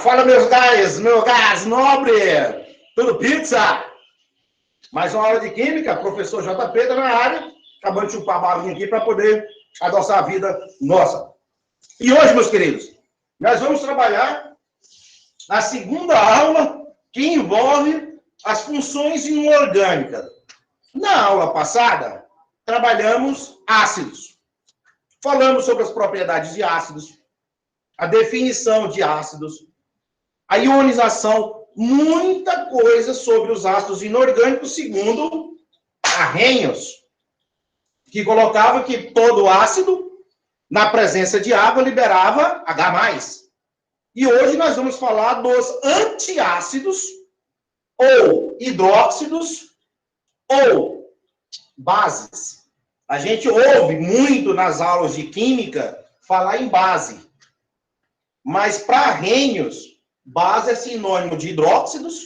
Fala, meus gás, meu gás nobre! Tudo pizza? Mais uma aula de química, professor JP está na área, acabando de chupar a balinha aqui para poder adoçar a vida nossa. E hoje, meus queridos, nós vamos trabalhar a segunda aula que envolve as funções inorgânicas. Na aula passada, trabalhamos ácidos. Falamos sobre as propriedades de ácidos, a definição de ácidos, a ionização, muita coisa sobre os ácidos inorgânicos, segundo Arrhenius, que colocava que todo ácido, na presença de água, liberava H+. E hoje nós vamos falar dos antiácidos, ou hidróxidos, ou bases. A gente ouve muito nas aulas de química falar em base. Mas para Arrhenius, base é sinônimo de hidróxidos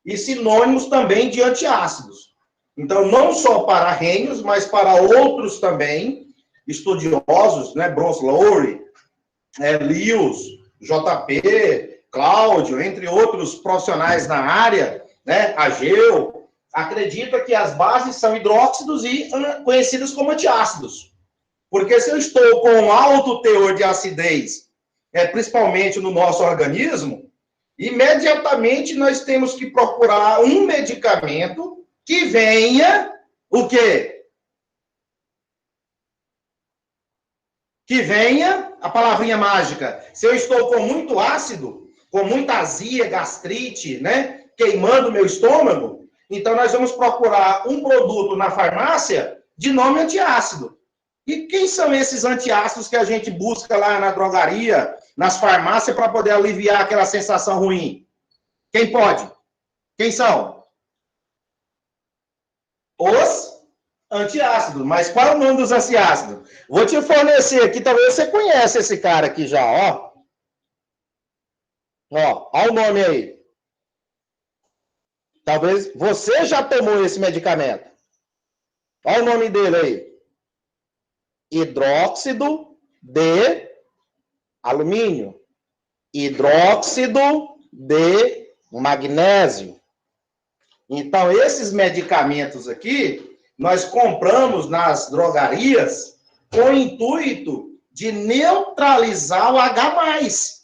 e sinônimos também de antiácidos. Então, não só para Arrhenius, mas para outros também, estudiosos, né? Bronze Lowry, Lewis, JP, Cláudio, entre outros profissionais na área, né? Ageu, acredita que as bases são hidróxidos e conhecidos como antiácidos. Porque se eu estou com um alto teor de acidez, principalmente no nosso organismo, imediatamente nós temos que procurar um medicamento que venha, o quê? Que venha, a palavrinha mágica, se eu estou com muito ácido, com muita azia, gastrite, né, queimando meu estômago, então nós vamos procurar um produto na farmácia de nome antiácido. E quem são esses antiácidos que a gente busca lá na drogaria, nas farmácias, para poder aliviar aquela sensação ruim? Quem pode? Quem são? Os antiácidos. Mas qual é o nome dos antiácidos? Vou te fornecer aqui, talvez você conheça esse cara aqui já, ó. Ó, olha o nome aí. Talvez você já tomou esse medicamento. Olha o nome dele aí. Hidróxido de alumínio, hidróxido de magnésio. Então, esses medicamentos aqui, nós compramos nas drogarias com o intuito de neutralizar o H+,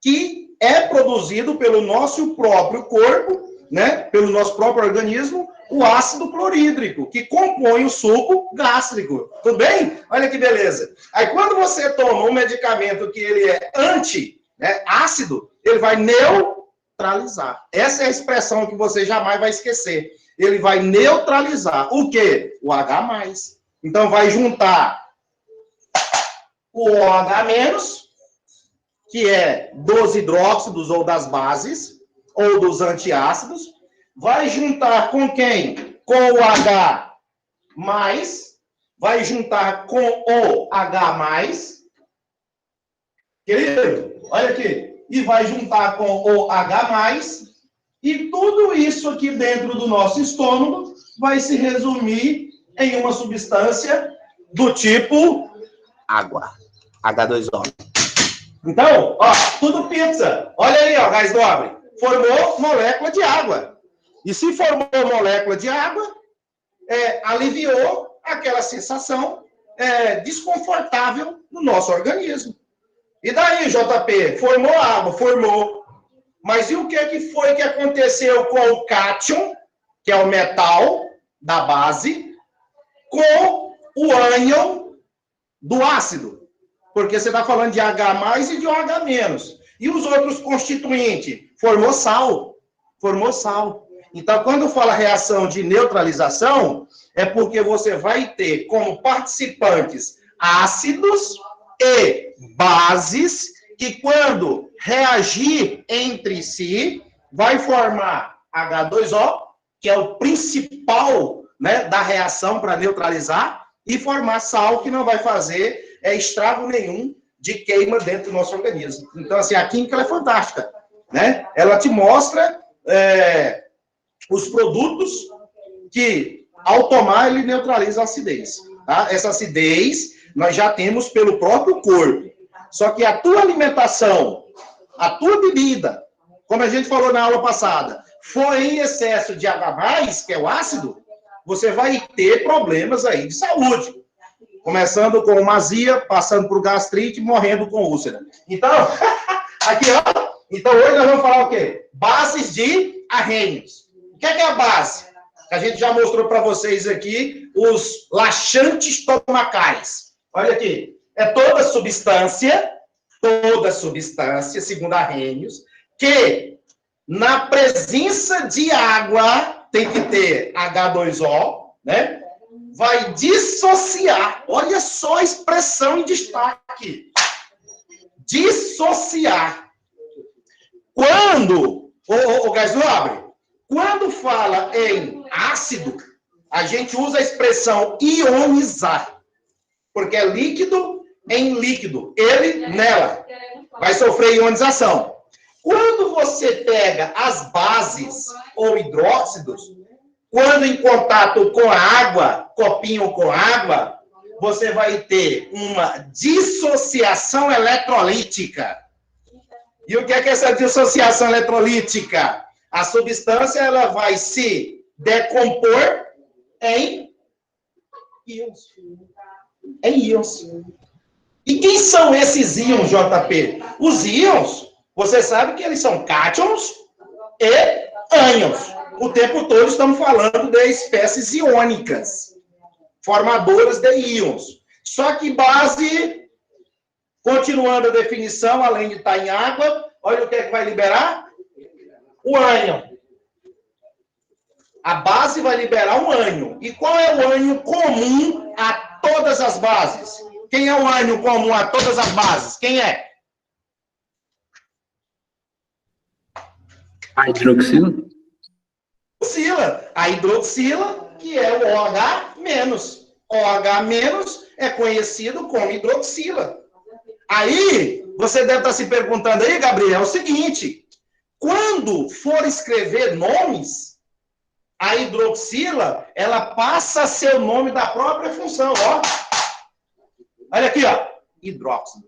que é produzido pelo nosso próprio corpo, né, pelo nosso próprio organismo, o ácido clorídrico, que compõe o suco gástrico. Tudo bem? Olha que beleza. Aí, quando você toma um medicamento que ele é ácido, ele vai neutralizar. Essa é a expressão que você jamais vai esquecer. Ele vai neutralizar o quê? O H+. Então, vai juntar o OH-, que é dos hidróxidos ou das bases, ou dos antiácidos, vai juntar com quem? Com o H+, vai juntar com o H+, querido, olha aqui, e vai juntar com o H+, e tudo isso aqui dentro do nosso estômago vai se resumir em uma substância do tipo água, H2O. Então, ó, tudo pizza. Olha aí, ó, gás nobre, formou molécula de água. E se formou molécula de água, aliviou aquela sensação desconfortável no nosso organismo. E daí, JP? Formou água? Formou. Mas e o que foi que aconteceu com o cátion, que é o metal da base, com o ânion do ácido? Porque você está falando de H+ e de OH-. E os outros constituintes? Formou sal. Formou sal. Então, quando fala reação de neutralização, é porque você vai ter como participantes ácidos e bases que, quando reagir entre si, vai formar H2O, que é o principal, né, da reação para neutralizar, e formar sal, que não vai fazer estrago nenhum de queima dentro do nosso organismo. Então, assim, a química ela é fantástica, né? Ela te mostra os produtos que, ao tomar, ele neutraliza a acidez. Tá? Essa acidez nós já temos pelo próprio corpo. Só que a tua alimentação a tua bebida, como a gente falou na aula passada, for em excesso de H+, que é o ácido, você vai ter problemas aí de saúde. Começando com azia, passando por gastrite, morrendo com úlcera. Então, aqui, ó. Então, hoje nós vamos falar o quê? Bases de arrênios. O que é a base? A gente já mostrou para vocês aqui os laxantes estomacais. Olha aqui. É toda substância, segundo Arrhenius, que na presença de água, tem que ter H2O, né? Vai dissociar. Olha só a expressão em destaque. Dissociar. Quando, o Gás Nobre, quando fala em ácido, a gente usa a expressão ionizar. Porque é líquido em líquido. Ele, nela, vai sofrer ionização. Quando você pega as bases ou hidróxidos, quando em contato com a água, copinho com água, você vai ter uma dissociação eletrolítica. E o que é essa dissociação eletrolítica? A substância ela vai se decompor em íons. Em íons. E quem são esses íons, JP? Os íons, você sabe que eles são cátions e ânions. O tempo todo estamos falando de espécies iônicas, formadoras de íons. Só que base, continuando a definição, além de estar em água, olha o que é que vai liberar? O ânion. A base vai liberar um ânion. E qual é o ânion comum a todas as bases? Quem é o ânion comum a todas as bases? Quem é? A hidroxila? A hidroxila, que é o OH-. OH- é conhecido como hidroxila. Aí, você deve estar se perguntando aí, Gabriel, é o seguinte: quando for escrever nomes, a hidroxila, ela passa a ser o nome da própria função, ó. Olha aqui, ó, hidróxido.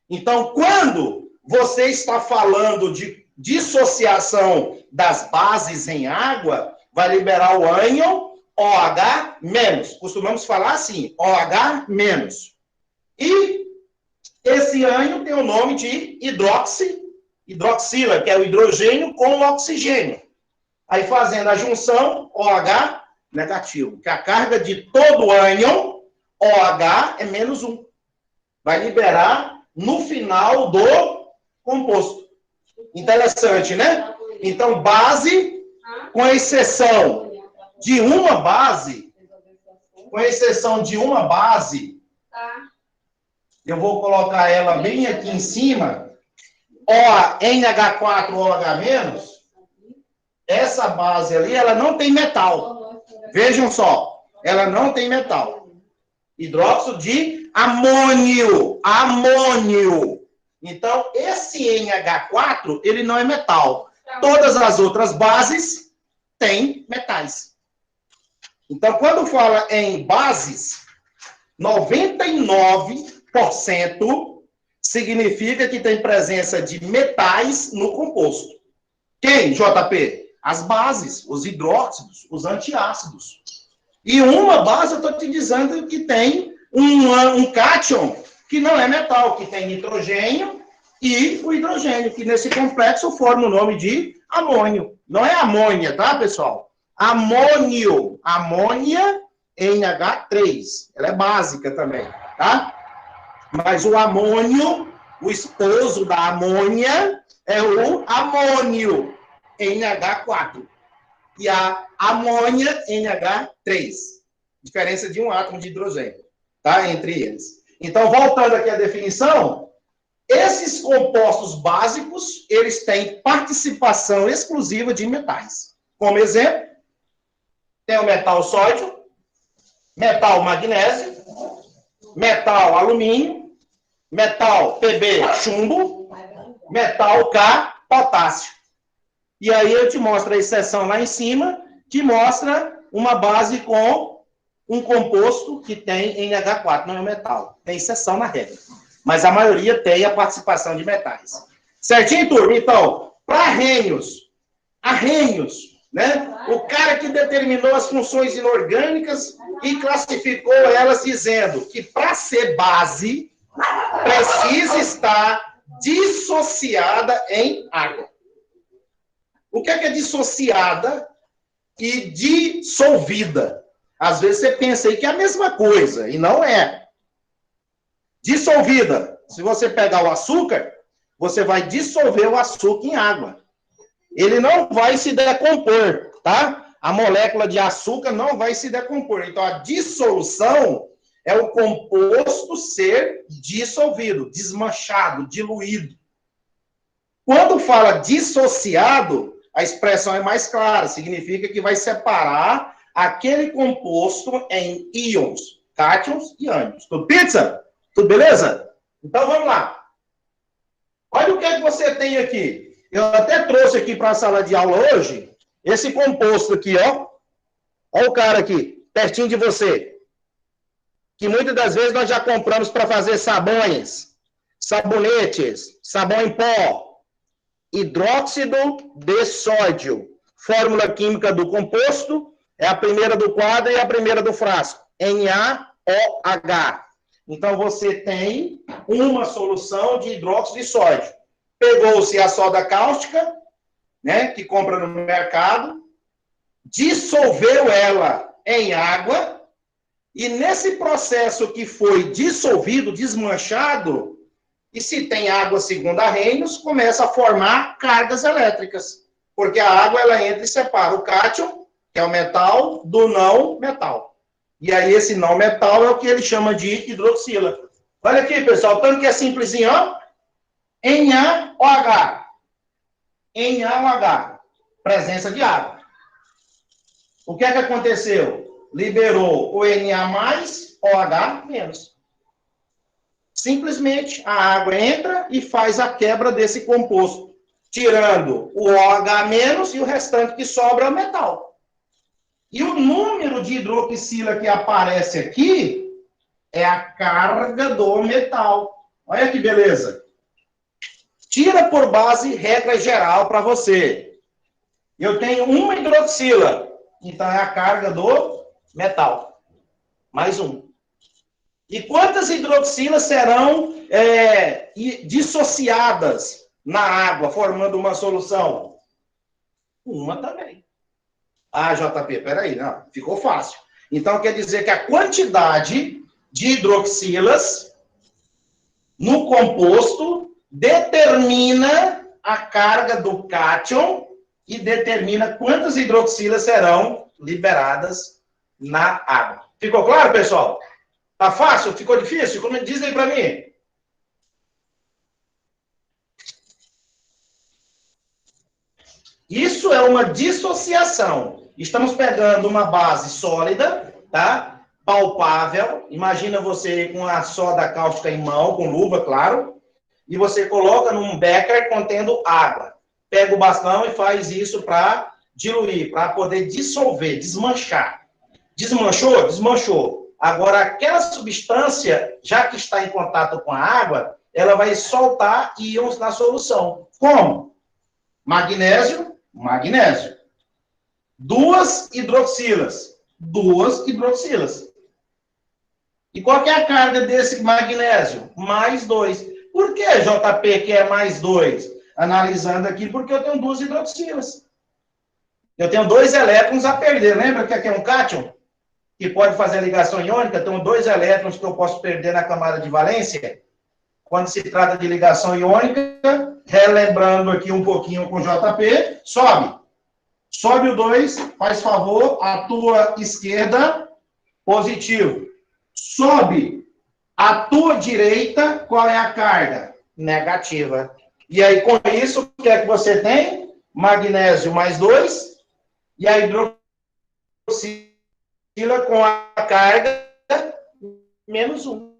Então, quando você está falando de dissociação das bases em água, vai liberar o ânion OH-. Costumamos falar assim, OH-. E esse ânion tem o nome de hidroxila, que é o hidrogênio com o oxigênio. Aí, fazendo a junção, OH negativo, que a carga de todo ânion, OH, é -1. Vai liberar no final do composto. Interessante, né? Então, base, com exceção de uma base, eu vou colocar ela bem aqui em cima, NH4, OH-, essa base ali, ela não tem metal. Vejam só, ela não tem metal. Hidróxido de amônio. Então, esse NH4, ele não é metal. Todas as outras bases têm metais. Então, quando fala em bases, 99% significa que tem presença de metais no composto. Quem, JP? As bases, os hidróxidos, os antiácidos. E uma base, eu estou te dizendo que tem um cátion que não é metal, que tem nitrogênio e o hidrogênio, que nesse complexo forma o nome de amônio. Não é amônia, tá, pessoal? Amônio. Amônia NH3. Ela é básica também, tá? Mas o amônio, o esposo da amônia, é o amônio NH4. E a amônia NH3. Diferença de um átomo de hidrogênio, tá? Entre eles. Então, voltando aqui à definição, esses compostos básicos, eles têm participação exclusiva de metais. Como exemplo, tem o metal sódio, metal magnésio, metal alumínio, metal Pb chumbo, metal K potássio. E aí eu te mostro a exceção lá em cima, que mostra uma base com um composto que tem NH4, não é metal. Tem exceção na regra. Mas a maioria tem a participação de metais. Certinho, turma? Então, para arranhos, né? O cara que determinou as funções inorgânicas e classificou elas dizendo que para ser base, precisa estar dissociada em água. O que é dissociada e dissolvida? Às vezes você pensa aí que é a mesma coisa, e não é. Dissolvida. Se você pegar o açúcar, você vai dissolver o açúcar em água. Ele não vai se decompor, tá? A molécula de açúcar não vai se decompor. Então, a dissolução é o composto ser dissolvido, desmanchado, diluído. Quando fala dissociado, a expressão é mais clara. Significa que vai separar aquele composto em íons, cátions e ânions. Tudo pizza? Tudo beleza? Então, vamos lá. Olha o que é que você tem aqui. Eu até trouxe aqui para a sala de aula hoje, esse composto aqui, ó. Olha o cara aqui, pertinho de você. Que muitas das vezes nós já compramos para fazer sabões, sabonetes, sabão em pó. Hidróxido de sódio. Fórmula química do composto é a primeira do quadro e a primeira do frasco. NaOH. Então, você tem uma solução de hidróxido de sódio. Pegou-se a soda cáustica, né, que compra no mercado, dissolveu ela em água, e nesse processo que foi dissolvido, desmanchado, e se tem água segundo Arrhenius, começa a formar cargas elétricas. Porque a água, ela entra e separa o cátion, que é o metal, do não metal. E aí, esse não metal é o que ele chama de hidroxila. Olha aqui, pessoal, tanto que é simplesinho, ó. NaOH. NaOH. Presença de água. O que é que aconteceu? Liberou o Na+, OH-. Simplesmente, a água entra e faz a quebra desse composto, tirando o OH- e o restante que sobra é o metal. E o número de hidroxila que aparece aqui é a carga do metal. Olha que beleza. Tira por base regra geral para você. Eu tenho uma hidroxila, então é a carga do metal. Mais um. E quantas hidroxilas serão dissociadas na água, formando uma solução? Uma também. Ah, JP, peraí, não, ficou fácil. Então, quer dizer que a quantidade de hidroxilas no composto determina a carga do cátion e determina quantas hidroxilas serão liberadas na água. Ficou claro, pessoal? Tá fácil? Ficou difícil? Como diz aí para mim? Isso é uma dissociação. Estamos pegando uma base sólida, tá? Palpável. Imagina você com a soda cáustica em mão, com luva, claro. E você coloca num becker contendo água. Pega o bastão e faz isso para diluir, para poder dissolver, desmanchar. Desmanchou? Desmanchou. Agora, aquela substância, já que está em contato com a água, ela vai soltar íons na solução. Como? Magnésio, magnésio. Duas hidroxilas. E qual que é a carga desse magnésio? Mais 2. Por que, JP, que é mais 2? Analisando aqui, porque eu tenho duas hidroxilas. Eu tenho 2 elétrons a perder. Lembra que aqui é um cátion? Que pode fazer a ligação iônica? Tenho 2 elétrons que eu posso perder na camada de valência. Quando se trata de ligação iônica, relembrando aqui um pouquinho com o JP, sobe. Sobe o 2, faz favor, a tua esquerda, positivo. Sobe a tua direita, qual é a carga? Negativa. E aí, com isso, o que é que você tem? Magnésio mais 2, e a hidroxila com a carga menos 1.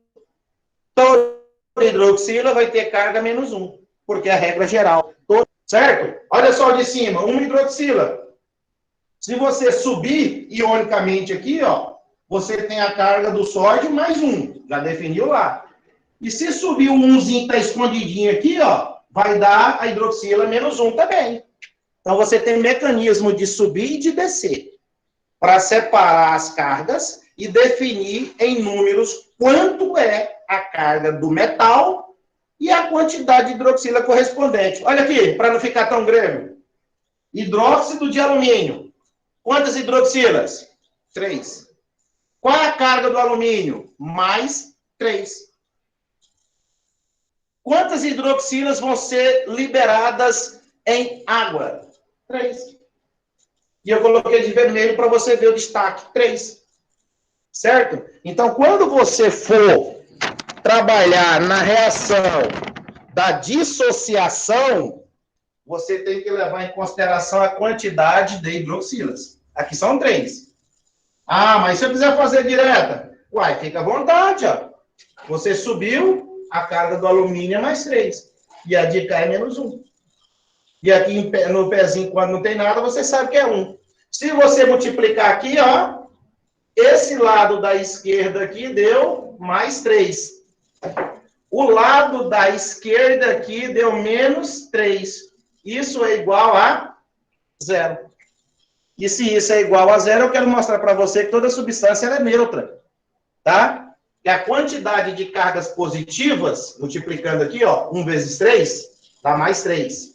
Toda hidroxila vai ter carga menos 1, porque é a regra geral. Certo? Olha só de cima, uma hidroxila. Se você subir ionicamente aqui, ó, você tem a carga do sódio mais 1. Já definiu lá. E se subir o 1zinho que está escondidinho aqui, ó, vai dar a hidroxila menos 1 também. Então, você tem mecanismo de subir e de descer para separar as cargas e definir em números quanto é a carga do metal e a quantidade de hidroxila correspondente. Olha aqui, para não ficar tão grego. Hidróxido de alumínio. Quantas hidroxilas? 3. Qual é a carga do alumínio? Mais 3. Quantas hidroxilas vão ser liberadas em água? 3. E eu coloquei de vermelho para você ver o destaque. 3. Certo? Então, quando você for trabalhar na reação da dissociação, você tem que levar em consideração a quantidade de hidroxilas. Aqui são 3. Ah, mas se eu quiser fazer direta? Uai, fica à vontade, ó. Você subiu, a carga do alumínio é mais 3. E a de cá é menos 1. E aqui no pezinho, quando não tem nada, você sabe que é 1. Se você multiplicar aqui, ó, esse lado da esquerda aqui deu mais 3. O lado da esquerda aqui deu menos 3. Isso é igual a 0. E se isso é igual a 0, eu quero mostrar para você que toda substância é neutra. Tá? E a quantidade de cargas positivas, multiplicando aqui, ó, 1 vezes 3, dá mais 3.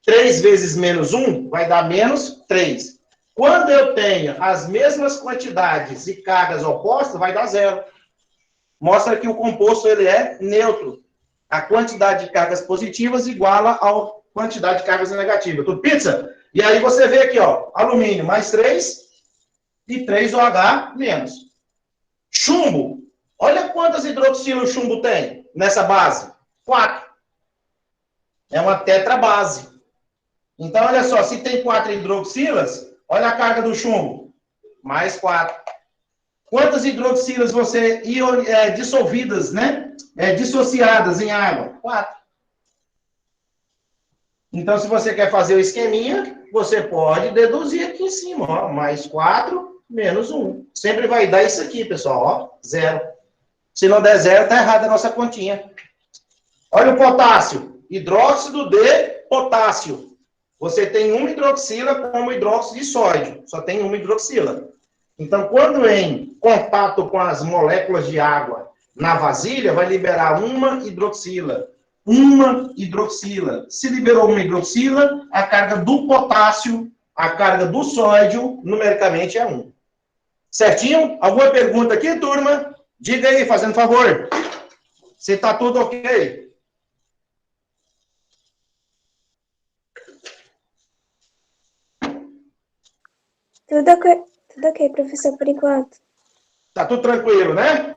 3 vezes menos 1 vai dar menos 3. Quando eu tenho as mesmas quantidades e cargas opostas, vai dar 0. Mostra que o composto ele é neutro. A quantidade de cargas positivas iguala a quantidade de cargas negativas. Tudo pizza? E aí você vê aqui, ó, alumínio mais 3 e 3OH menos. Chumbo. Olha quantas hidroxilas o chumbo tem nessa base. 4. É uma tetrabase. Então, olha só, se tem 4 hidroxilas, olha a carga do chumbo. Mais 4. Quantas hidroxilas você dissolvidas, né? Dissociadas em água? 4. Então, se você quer fazer o esqueminha, você pode deduzir aqui em cima, ó. Mais 4, menos 1. Sempre vai dar isso aqui, pessoal, ó. 0. Se não der 0, tá errada a nossa continha. Olha o potássio. Hidróxido de potássio. Você tem uma hidroxila como hidróxido de sódio. Só tem uma hidroxila. Então, quando em contato com as moléculas de água na vasilha, vai liberar uma hidroxila. Uma hidroxila. Se liberou uma hidroxila, a carga do potássio, a carga do sódio, numericamente é 1. Certinho? Alguma pergunta aqui, turma? Diga aí, fazendo favor. Se está tudo ok. Tudo ok, professor, por enquanto. Tá tudo tranquilo, né?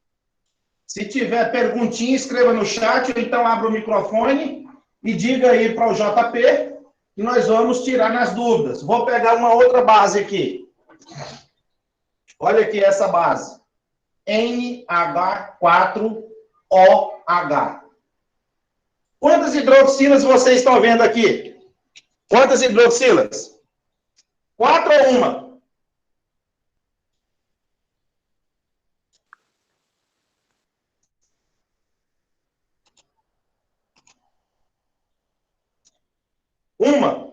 Se tiver perguntinha, escreva no chat, ou então abra o microfone e diga aí para o JP que nós vamos tirar nas dúvidas. Vou pegar uma outra base aqui. Olha aqui essa base. NH4OH. Quantas hidroxilas vocês estão vendo aqui? Quantas hidroxilas? 4 ou 1? Uma.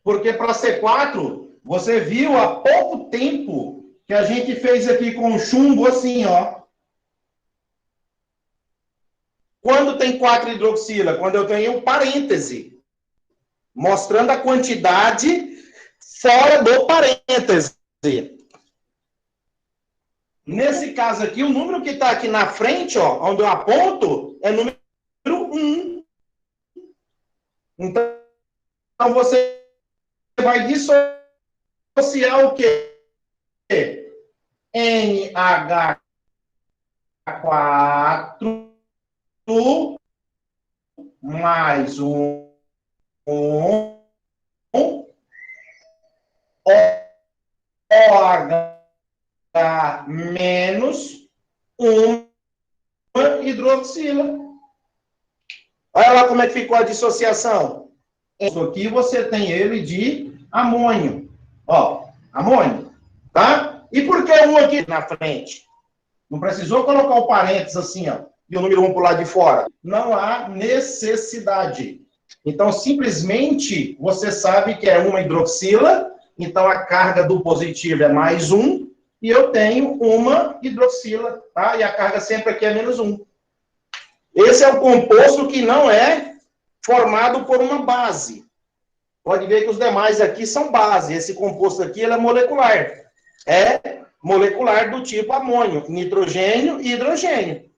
Porque para ser 4, você viu há pouco tempo que a gente fez aqui com chumbo assim, ó. Quando tem 4 hidroxila? Quando eu tenho um parêntese, mostrando a quantidade fora do parêntese. Nesse caso aqui, o número que está aqui na frente, ó, onde eu aponto, é número 1. Então, você vai dissociar o quê? NH4 mais um OH menos uma hidroxila. Olha lá como é que ficou a dissociação. Isso aqui você tem ele de amônio. Ó, amônio, tá? E por que um aqui na frente? Não precisou colocar o parênteses assim, ó. e o número 1 para o lado de fora? Não há necessidade. Então, simplesmente, você sabe que é uma hidroxila, então a carga do positivo é mais 1, e eu tenho uma hidroxila, tá? E a carga sempre aqui é menos 1. Esse é o composto que não é formado por uma base. Pode ver que os demais aqui são base. Esse composto aqui ele é molecular. É molecular do tipo amônio, nitrogênio e hidrogênio.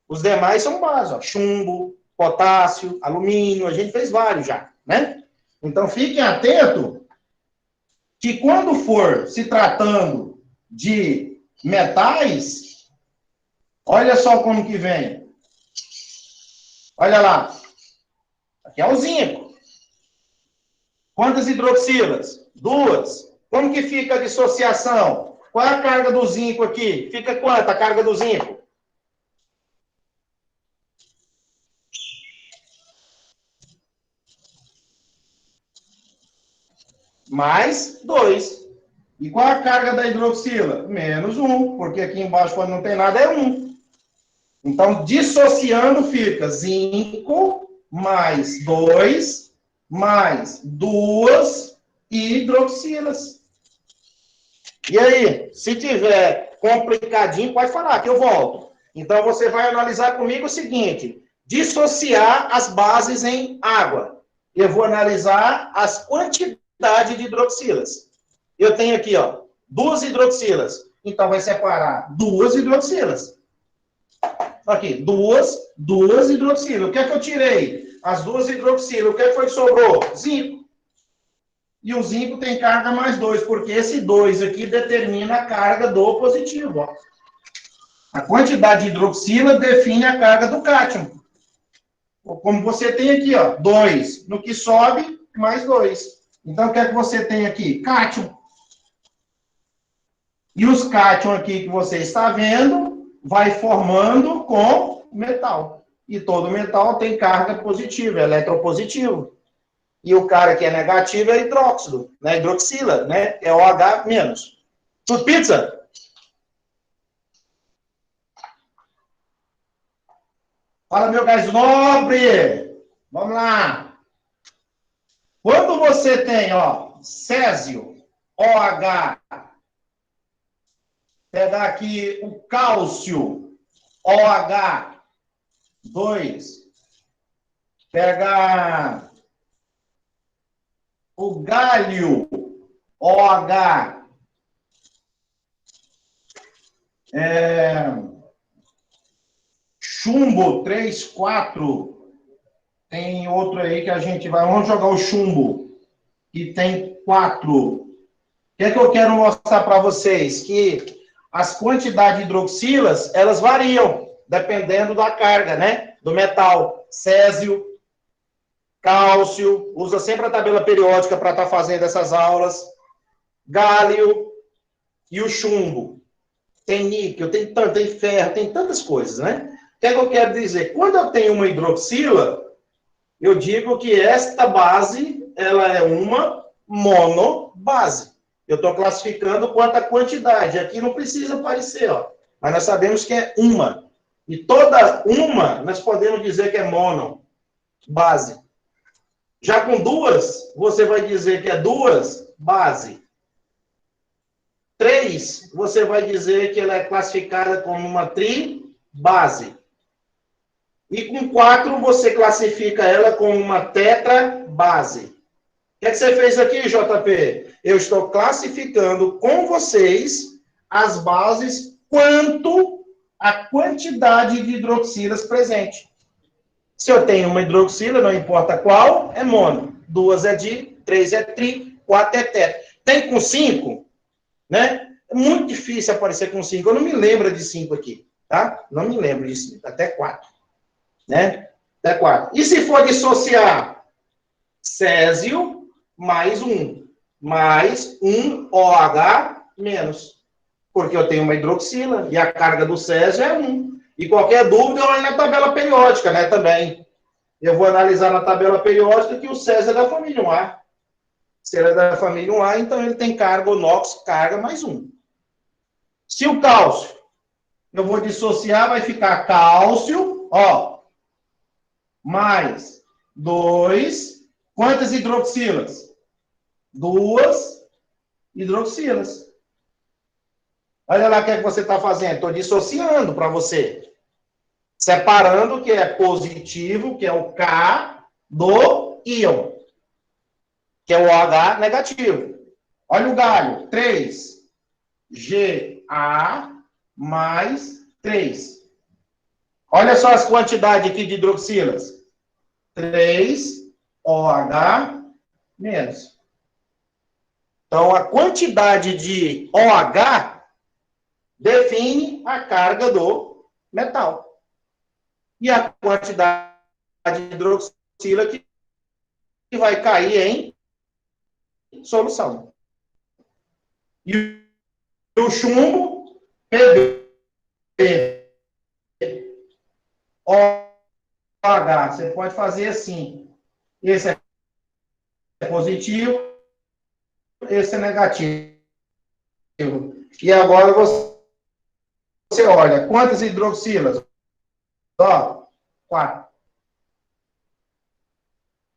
Os demais são base, ó, chumbo, potássio, alumínio, a gente fez vários já, né? Então, fiquem atentos que quando for se tratando de metais, olha só como que vem. Olha lá. Aqui é o zinco. Quantas hidroxilas? 2. Como que fica a dissociação? Qual é a carga do zinco aqui? Fica quanta a carga do zinco? Mais 2. E qual a carga da hidroxila? Menos 1, porque aqui embaixo, quando não tem nada, é 1. Então, dissociando, fica zinco mais 2 mais 2 hidroxilas. E aí, se tiver complicadinho, pode falar que eu volto. Então, você vai analisar comigo o seguinte: dissociar as bases em água. Eu vou analisar as quantidades de hidroxilas. Eu tenho aqui, ó, 2 hidroxilas. Então, vai separar 2 hidroxilas. Aqui, 2 hidroxilas. O que é que eu tirei? As 2 hidroxilas. O que foi que sobrou? Zinco. E o zinco tem carga mais 2, porque esse 2 aqui determina a carga do positivo. Ó. A quantidade de hidroxila define a carga do cátion. Como você tem aqui, ó, 2. No que sobe, mais 2. Então, o que é que você tem aqui? Cátion. E os cátion aqui que você está vendo, vai formando com metal. E todo metal tem carga positiva, eletropositivo. E o cara que é negativo é hidróxido, né? Hidroxila, né? É OH menos. Tudo pizza? Fala, meu gás nobre! Vamos lá! Quando você tem, ó, césio, OH, pegar aqui o cálcio, OH, 2, pegar o gálio, OH, chumbo, 3, 4, tem outro aí que a gente vai, vamos jogar o chumbo, que tem 4. O que é que eu quero mostrar para vocês? Que as quantidades de hidroxilas, elas variam, dependendo da carga, né? Do metal. Césio, cálcio, usa sempre a tabela periódica para estar fazendo essas aulas. Gálio e o chumbo. Tem níquel, tem ferro, tem tantas coisas, né? O que é que eu quero dizer? Quando eu tenho uma hidroxila, eu digo que esta base, ela é uma monobase. Eu estou classificando quanto a quantidade. Aqui não precisa aparecer, ó. Mas nós sabemos que é uma. E toda uma, nós podemos dizer que é mono, base. Já com 2, você vai dizer que é 2, base. 3, você vai dizer que ela é classificada como uma tri-base. E com 4, você classifica ela como uma tetra-base. O que é que você fez aqui, JP? Eu estou classificando com vocês as bases quanto a quantidade de hidroxilas presente. Se eu tenho uma hidroxila, não importa qual, é mono. 2 é di, 3 é tri, 4 é tetra. Tem com 5, né? É muito difícil aparecer com 5. Eu não me lembro de 5 aqui, tá? Não me lembro de 5. Até 4, né? Até 4. E se for dissociar césio mais 1, mais 1 OH menos. Porque eu tenho uma hidroxila e a carga do césio é 1. E qualquer dúvida, eu olho na tabela periódica, né, também. Eu vou analisar na tabela periódica que o césio é da família 1A. Se ele é da família 1A, então ele tem carga, o NOx, carga mais 1. Se o cálcio eu vou dissociar, vai ficar cálcio, ó, mais 2. Quantas hidroxilas? 2 hidroxilas. Olha lá o que é que você está fazendo. Estou dissociando para você. Separando o que é positivo, que é o K, do íon, que é o OH negativo. Olha o galho. 3. Ga mais 3. Olha só as quantidades aqui de hidroxilas. 3 OH menos. Então, a quantidade de OH define a carga do metal. E a quantidade de hidroxila que vai cair em solução. E o chumbo, Pb, OH. Você pode fazer assim. Esse é positivo, esse é negativo. E agora você olha, quantas hidroxilas? Ó, 4.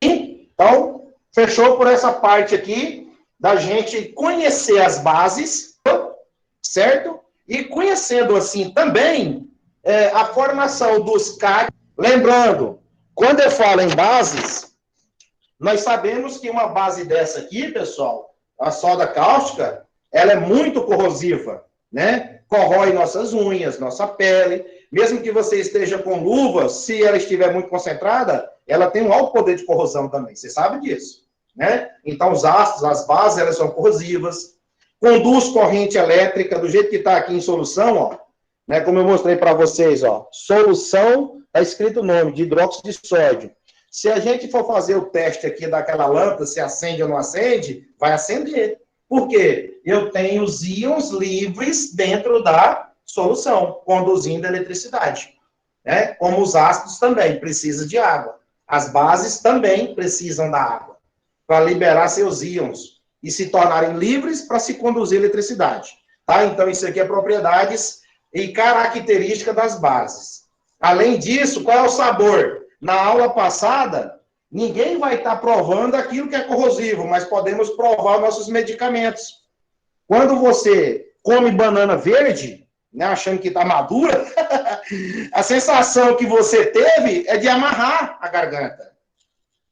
Então, fechou por essa parte aqui, da gente conhecer as bases, certo? E conhecendo, assim, também a formação dos CAC. Lembrando, quando eu falo em bases, nós sabemos que uma base dessa aqui, pessoal, a soda cáustica, ela é muito corrosiva, né? Corrói nossas unhas, nossa pele. Mesmo que você esteja com luvas, se ela estiver muito concentrada, ela tem um alto poder de corrosão também. Você sabe disso, né? Então, os ácidos, as bases, elas são corrosivas. Conduz corrente elétrica do jeito que está aqui em solução, ó. Né? Como eu mostrei para vocês, ó. Solução, está escrito o nome, de hidróxido de sódio. Se a gente for fazer o teste aqui daquela lâmpada, se acende ou não acende, vai acender. Por quê? Eu tenho os íons livres dentro da solução, conduzindo a eletricidade. Né? Como os ácidos também precisam de água. As bases também precisam da água para liberar seus íons e se tornarem livres para se conduzir eletricidade. Tá? Então, isso aqui é propriedades e característica das bases. Além disso, qual é o sabor? Na aula passada, ninguém vai estar provando aquilo que é corrosivo, mas podemos provar nossos medicamentos. Quando você come banana verde, né, achando que está madura, a sensação que você teve é de amarrar a garganta.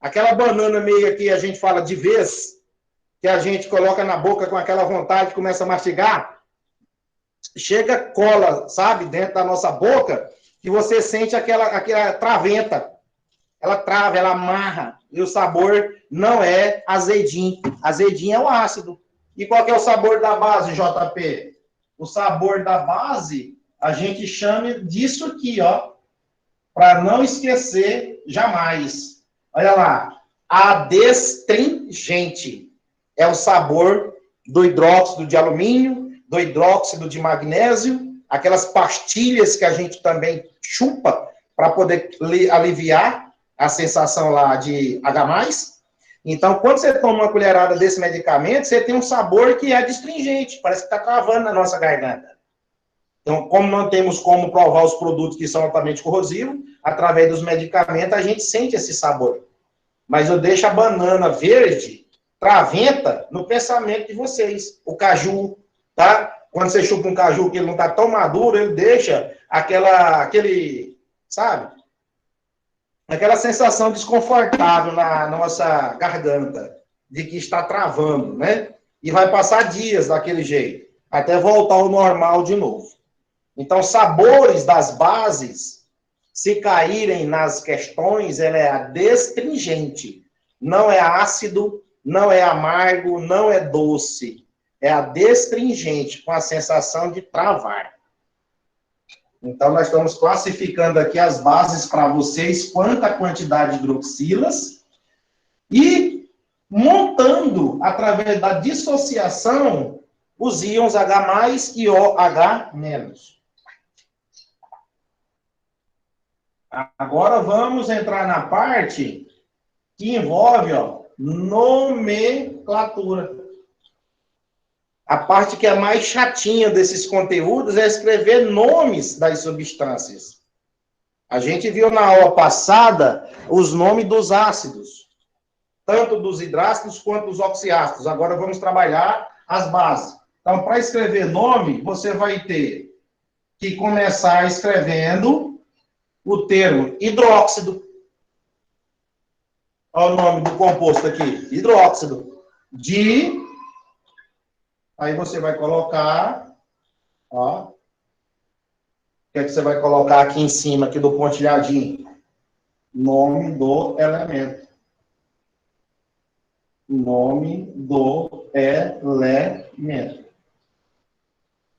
Aquela banana meio que a gente fala de vez, que a gente coloca na boca com aquela vontade, começa a mastigar, chega cola, sabe, dentro da nossa boca, que você sente aquela traventa. Ela trava, ela amarra, e o sabor não é azedinho. Azedinho é o ácido. E qual que é o sabor da base, JP? O sabor da base, a gente chama disso aqui, ó, para não esquecer jamais. Olha lá, adstringente. É o sabor do hidróxido de alumínio, do hidróxido de magnésio, aquelas pastilhas que a gente também chupa para poder aliviar a sensação lá de H+. Então, quando você toma uma colherada desse medicamento, você tem um sabor que é adstringente, parece que está travando na nossa garganta. Então, como não temos como provar os produtos que são altamente corrosivos, através dos medicamentos a gente sente esse sabor. Mas eu deixo a banana verde, traventa, no pensamento de vocês. O caju, tá? Quando você chupa um caju que ele não está tão maduro, ele deixa aquele, sabe? Aquela sensação desconfortável na nossa garganta, de que está travando, né? E vai passar dias daquele jeito, até voltar ao normal de novo. Então, sabores das bases, se caírem nas questões, ela é adstringente. Não é ácido, não é amargo, não é doce. É adstringente, com a sensação de travar. Então, nós estamos classificando aqui as bases para vocês, quanta quantidade de hidroxilas, e montando, através da dissociação, os íons H+, e OH-. Agora, vamos entrar na parte que envolve, ó, nomenclatura. A parte que é mais chatinha desses conteúdos é escrever nomes das substâncias. A gente viu na aula passada os nomes dos ácidos, tanto dos hidrácidos quanto dos oxiácidos. Agora vamos trabalhar as bases. Então, para escrever nome, você vai ter que começar escrevendo o termo hidróxido. Olha o nome do composto aqui, hidróxido. Aí você vai colocar, ó, o que é que você vai colocar aqui em cima, aqui do pontilhadinho? Nome do elemento. Nome do elemento.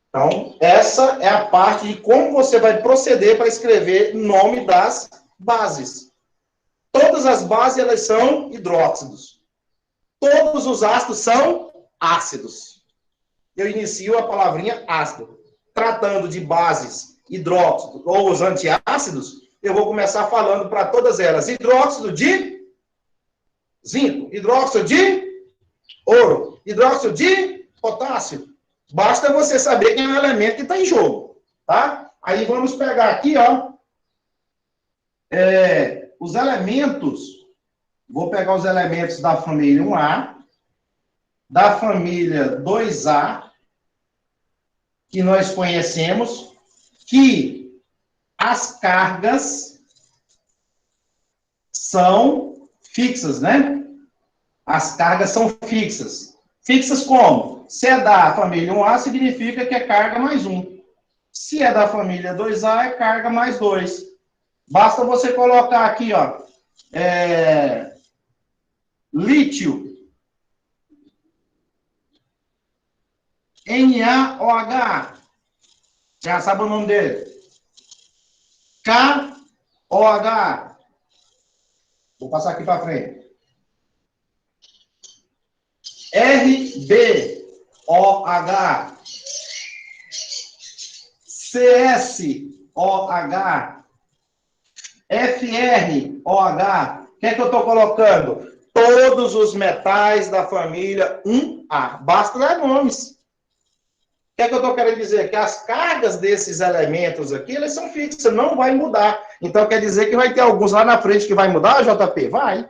Então, essa é a parte de como você vai proceder para escrever nome das bases. Todas as bases, elas são hidróxidos. Todos os ácidos são ácidos. Eu inicio a palavrinha ácido. Tratando de bases hidróxidos ou os antiácidos, eu vou começar falando para todas elas. Hidróxido de zinco, hidróxido de ouro, hidróxido de potássio. Basta você saber quem é o elemento que está em jogo, tá? Aí vamos pegar aqui, ó, os elementos. Vou pegar os elementos da família 1A, da família 2A, que nós conhecemos, que as cargas são fixas, né? As cargas são fixas. Fixas como? Se é da família 1A, significa que é carga mais 1. Se é da família 2A, é carga mais 2. Basta você colocar aqui, ó, lítio, NaOH, já sabe o nome dele. KOH. Vou passar aqui para frente. RbOH. CSOH. FrOH. O que é que eu estou colocando? Todos os metais da família 1A. Basta dar nomes. O que é que eu estou querendo dizer? Que as cargas desses elementos aqui, elas são fixas, não vai mudar. Então, quer dizer que vai ter alguns lá na frente que vai mudar, JP? Vai.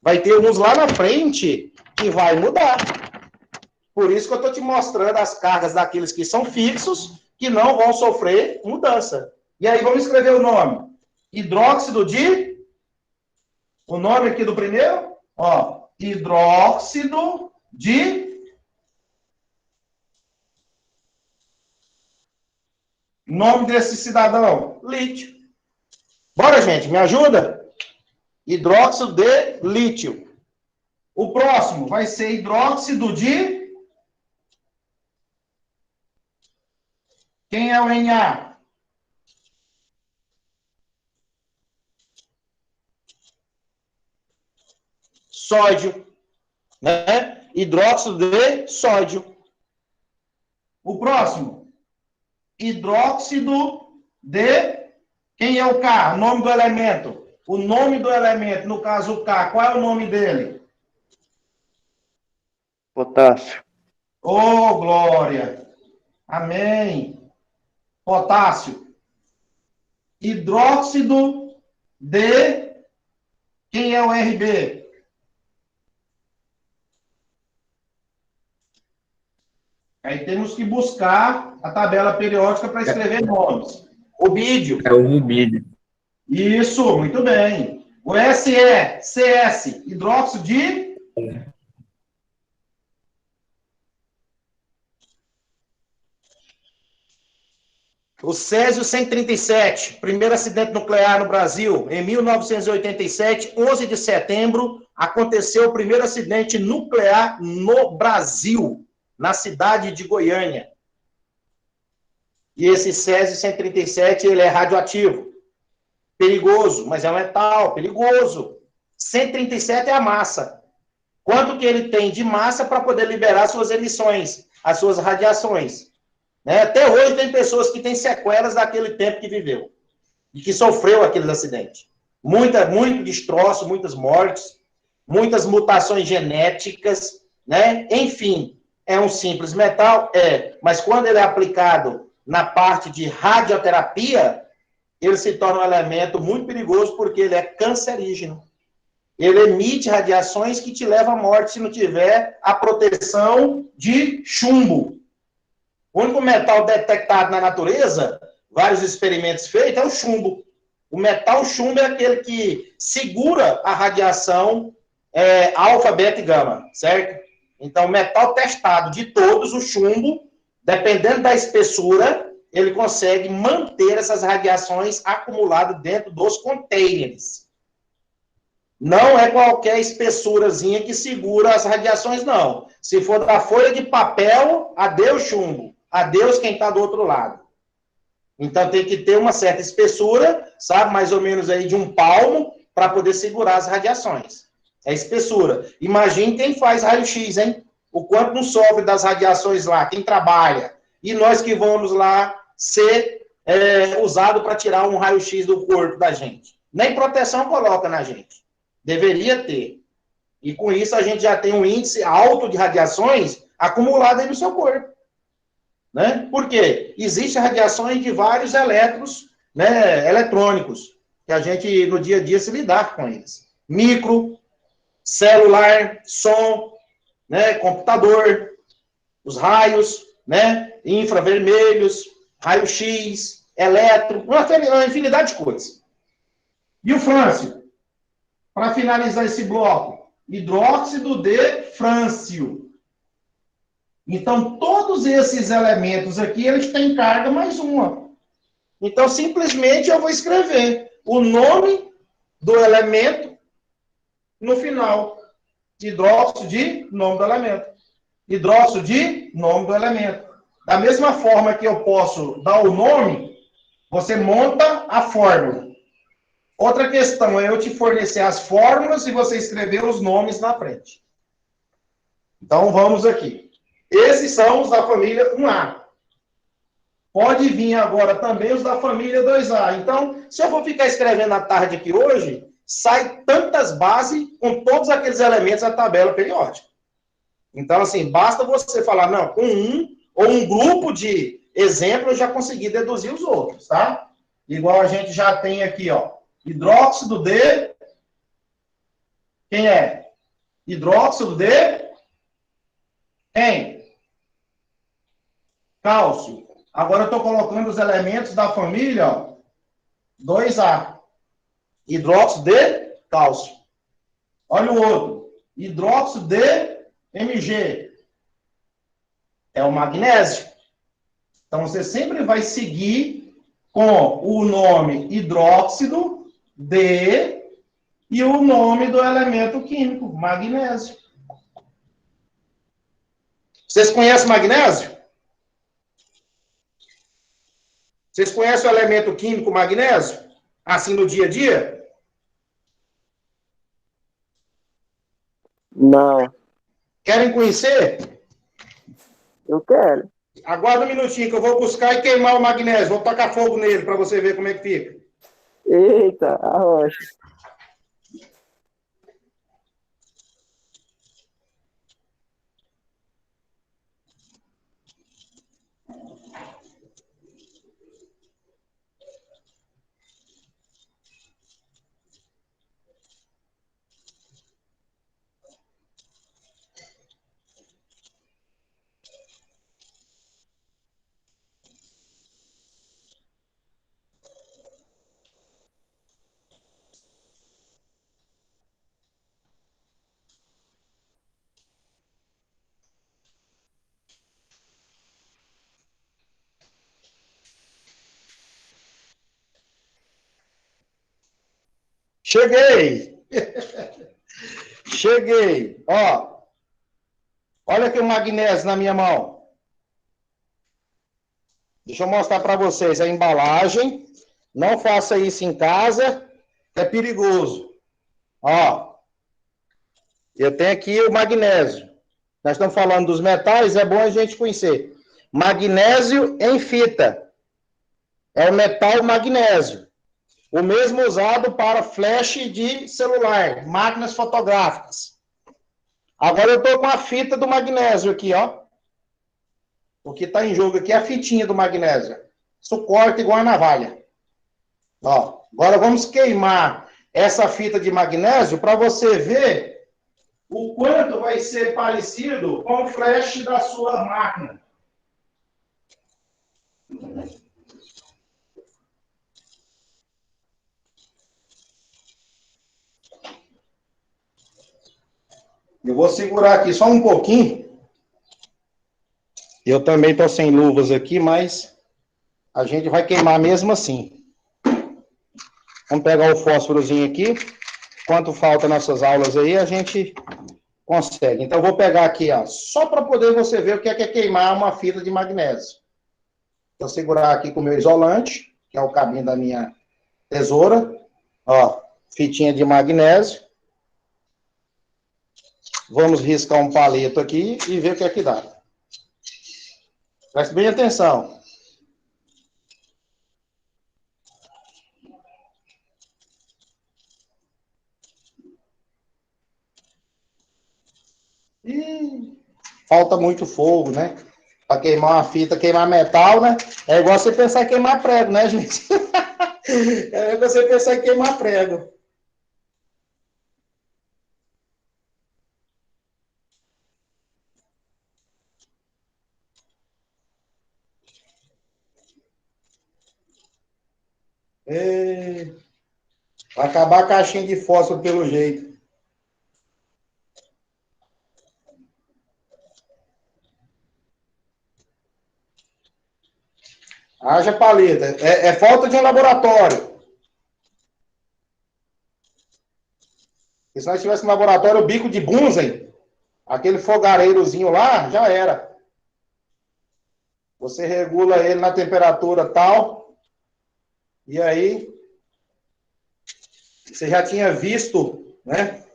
Vai ter alguns lá na frente que vai mudar. Por isso que eu estou te mostrando as cargas daqueles que são fixos, que não vão sofrer mudança. E aí, vamos escrever o nome. Hidróxido de... O nome aqui do primeiro, ó, hidróxido de... Nome desse cidadão? Lítio. Bora, gente, me ajuda? Hidróxido de lítio. O próximo vai ser hidróxido de... Quem é o Na? Sódio. Né? Hidróxido de sódio. O próximo. Hidróxido de... Quem é o K? O nome do elemento. O nome do elemento, no caso o K, qual é o nome dele? Potássio. Ô, glória! Amém! Potássio. Hidróxido de... Quem é o Rb? Aí temos que buscar a tabela periódica para escrever nomes. Rubídio. É o rubídio. Isso, muito bem. O Se, CS, hidróxido de... O Césio 137, primeiro acidente nuclear no Brasil, em 1987, 11 de setembro, aconteceu o primeiro acidente nuclear no Brasil, na cidade de Goiânia. E esse Césio 137, ele é radioativo. Perigoso, mas é um metal, perigoso. 137 é a massa. Quanto que ele tem de massa para poder liberar suas emissões, as suas radiações? Né? Até hoje tem pessoas que têm sequelas daquele tempo que viveu e que sofreu aquele acidente. Muito destroço, muitas mortes, muitas mutações genéticas, né? Enfim, É um simples metal? É. Mas quando ele é aplicado na parte de radioterapia, ele se torna um elemento muito perigoso porque ele é cancerígeno. Ele emite radiações que te levam à morte se não tiver a proteção de chumbo. O único metal detectado na natureza, vários experimentos feitos, é o chumbo. O metal chumbo é aquele que segura a radiação alfa, beta e gama, certo? Então, o metal testado de todos, o chumbo, dependendo da espessura, ele consegue manter essas radiações acumuladas dentro dos containers. Não é qualquer espessurazinha que segura as radiações, não. Se for da folha de papel, adeus chumbo. Adeus quem está do outro lado. Então tem que ter uma certa espessura, sabe? Mais ou menos aí de um palmo, para poder segurar as radiações. É espessura. Imagine quem faz raio-x, hein? O quanto não sofre das radiações lá, quem trabalha. E nós que vamos lá ser usado para tirar um raio-x do corpo da gente. Nem proteção coloca na gente. Deveria ter. E com isso a gente já tem um índice alto de radiações acumulado aí no seu corpo. Né? Por quê? Existem radiações de vários elétrons, né, eletrônicos, que a gente no dia a dia se lidar com eles. Micro, celular, som, né, computador, os raios, né, infravermelhos, raio-x, eletro, uma infinidade de coisas. E o frâncio? Para finalizar esse bloco, hidróxido de frâncio. Então, todos esses elementos aqui, eles têm carga mais uma. Então, simplesmente eu vou escrever o nome do elemento no final. Hidróxido de nome do elemento. Hidróxido de nome do elemento. Da mesma forma que eu posso dar o nome, você monta a fórmula. Outra questão é eu te fornecer as fórmulas e você escrever os nomes na frente. Então, vamos aqui. Esses são os da família 1A. Pode vir agora também os da família 2A. Então, se eu for ficar escrevendo à tarde aqui hoje, sai tantas bases com todos aqueles elementos da tabela periódica. Então, assim, basta você falar, não, com um ou um grupo de exemplos eu já consegui deduzir os outros, tá? Igual a gente já tem aqui, ó, hidróxido de... Quem é? Hidróxido de... Quem? Cálcio. Agora eu estou colocando os elementos da família, ó, 2A. Hidróxido de cálcio. Olha o outro. Hidróxido de Mg. É o magnésio. Então, você sempre vai seguir com o nome hidróxido de e o nome do elemento químico, magnésio. Vocês conhecem magnésio? Vocês conhecem o elemento químico magnésio? Assim no dia a dia? Não, Querem conhecer? eu quero. Aguarda um minutinho que eu vou buscar e queimar o magnésio. Vou tacar fogo nele para você ver como é que fica. Eita, a rocha. Cheguei! Cheguei! Ó, olha aqui o magnésio na minha mão. Deixa eu mostrar para vocês a embalagem. Não faça isso em casa, é perigoso. Ó, eu tenho aqui o magnésio. Nós estamos falando dos metais, é bom a gente conhecer. Magnésio em fita. É o metal magnésio. O mesmo usado para flash de celular, máquinas fotográficas. Agora eu estou com a fita do magnésio aqui, ó. O que está em jogo aqui é a fitinha do magnésio. Isso corta igual a navalha. Ó, agora vamos queimar essa fita de magnésio para você ver o quanto vai ser parecido com o flash da sua máquina. Eu vou segurar aqui só um pouquinho. Eu também estou sem luvas aqui, mas a gente vai queimar mesmo assim. Vamos pegar o fósforozinho aqui. Quanto falta nessas aulas aí, a gente consegue. Então, eu vou pegar aqui, ó, só para poder você ver o que é queimar uma fita de magnésio. Vou segurar aqui com o meu isolante, que é o cabinho da minha tesoura. Ó, fitinha de magnésio. Vamos riscar um palito aqui e ver o que é que dá. Preste bem atenção. Ih, falta muito fogo, né? Para queimar uma fita, queimar metal, né? É igual você pensar em queimar prego, né, gente? É igual você pensar em queimar prego. É... Vai acabar a caixinha de fósforo pelo jeito. Haja paleta. É falta de um laboratório. E se nós tivéssemos um laboratório, o bico de Bunsen, aquele fogareirozinho lá, já era. Você regula ele na temperatura tal, e aí você já tinha visto, né?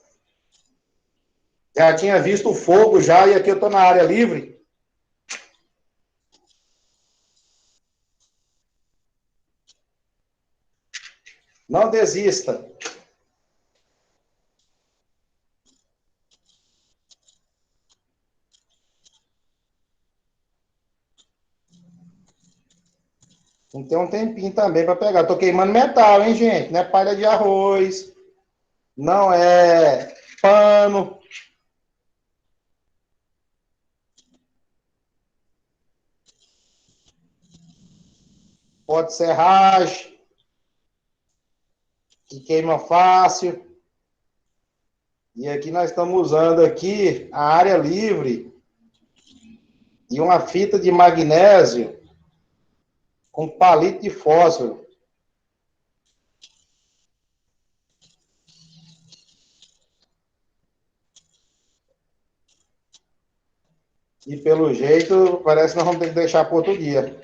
Já tinha visto o fogo já, e aqui eu estou na área livre. Não desista. Tem que ter um tempinho também para pegar. Tô queimando metal, hein, gente? Não é palha de arroz, não é pano. Pode ser serragem, que queima fácil. E aqui nós estamos usando aqui a área livre e uma fita de magnésio com palito de fósforo. E pelo jeito, parece que nós vamos ter que deixar para outro dia.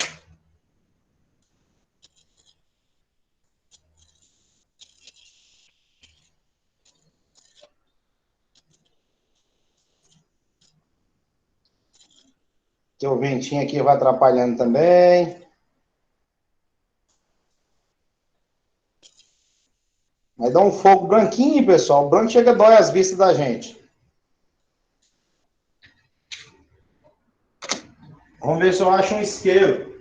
Que o ventinho aqui vai atrapalhando também. Mas dá um fogo branquinho, pessoal. O branco chega a dói as vistas da gente. Vamos ver se eu acho um isqueiro.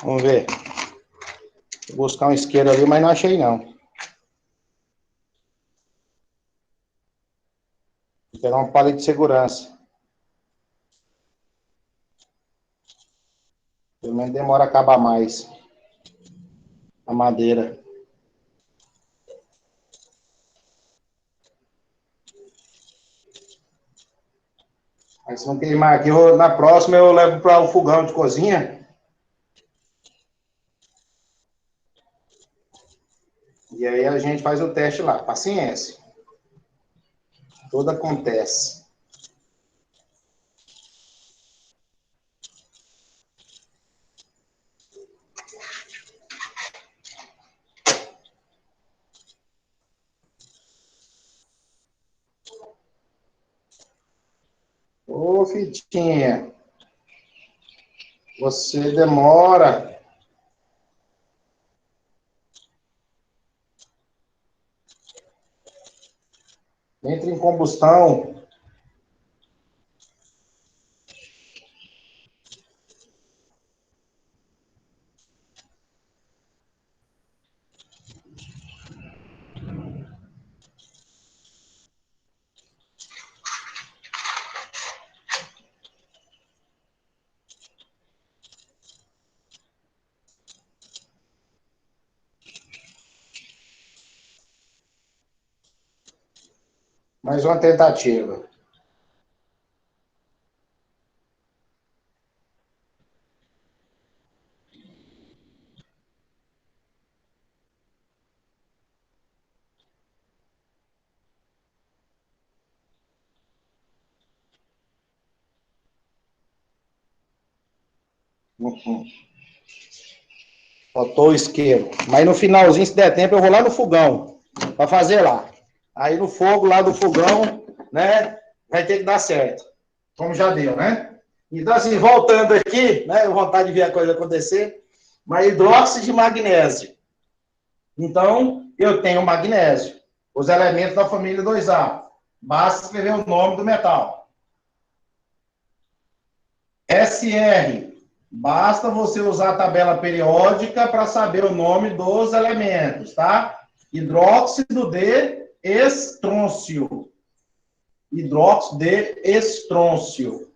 Vamos ver. Vou buscar um isqueiro ali, mas não achei não. Vou pegar uma palha de segurança. menos demora a acabar mais a madeira. Aí se não queimar aqui, na próxima eu levo para o fogão de cozinha. E aí a gente faz o teste lá. Paciência. Tudo acontece. Ô, Fitinha. Você demora. Entra em combustão. Mais uma tentativa. Uhum. Faltou o isqueiro. Mas no finalzinho, se der tempo, eu vou lá no fogão para fazer lá. Aí no fogo lá do fogão, né, vai ter que dar certo. Como já deu, né? Então, assim, voltando aqui, né, vontade de ver a coisa acontecer, mas hidróxido de magnésio. Então, eu tenho magnésio. Os elementos da família 2A. Basta escrever o nome do metal. SR. Basta você usar a tabela periódica para saber o nome dos elementos, tá? Hidróxido de estrôncio. Hidróxido de estrôncio.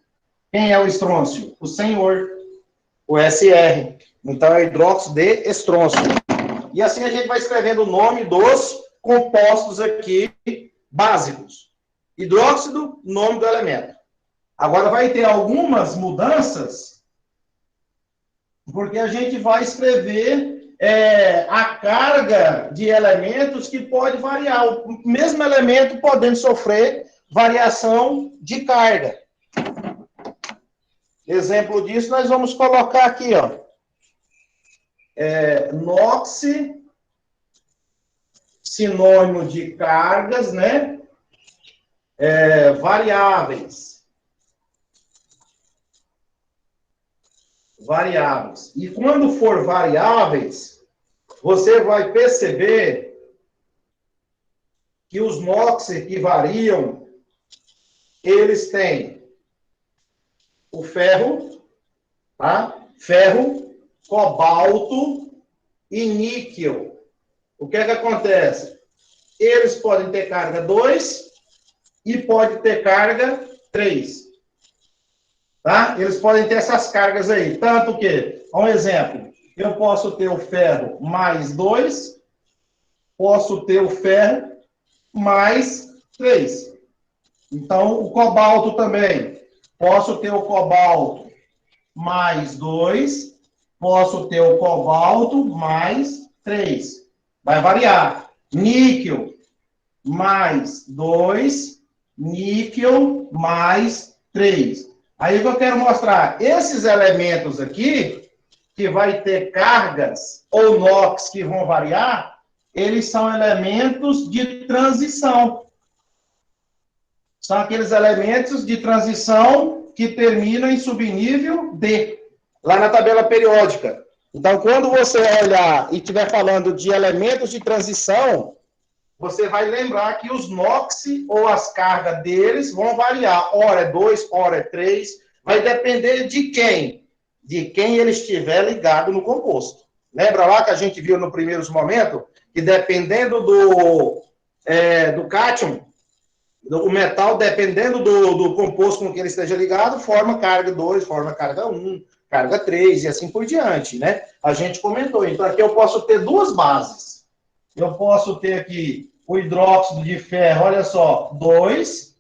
Quem é o estrôncio? O senhor. O SR. Então, é hidróxido de estrôncio. E assim a gente vai escrevendo o nome dos compostos aqui básicos. Hidróxido, nome do elemento. Agora vai ter algumas mudanças, porque a gente vai escrever a carga de elementos que pode variar. O mesmo elemento podendo sofrer variação de carga. Exemplo disso, nós vamos colocar aqui, ó. NOx, sinônimo de cargas, né? Variáveis. Variáveis. E quando for variáveis, você vai perceber que os NOx que variam, eles têm o ferro, tá? Ferro, cobalto e níquel. O que é que acontece? Eles podem ter carga 2 e pode ter carga 3. Tá? Eles podem ter essas cargas aí. Tanto que, um exemplo, eu posso ter o ferro mais 2, posso ter o ferro mais 3. Então, o cobalto também. Posso ter o cobalto mais 2, posso ter o cobalto mais 3. Vai variar. Níquel mais 2, níquel mais 3. Aí o que eu quero mostrar, esses elementos aqui, que vai ter cargas ou NOx que vão variar, eles são elementos de transição. São aqueles elementos de transição que terminam em subnível D, lá na tabela periódica. Então, quando você olhar e estiver falando de elementos de transição, você vai lembrar que os NOx ou as cargas deles vão variar. Ora é 2, ora é 3. Vai depender de quem? De quem ele estiver ligado no composto. Lembra lá que a gente viu no primeiros momentos? Que dependendo do cátion, o metal, dependendo do composto com que ele esteja ligado, forma carga 2, forma carga 1, carga 3 e assim por diante, né? A gente comentou. Então, aqui eu posso ter duas bases. Eu posso ter aqui o hidróxido de ferro, olha só, 2,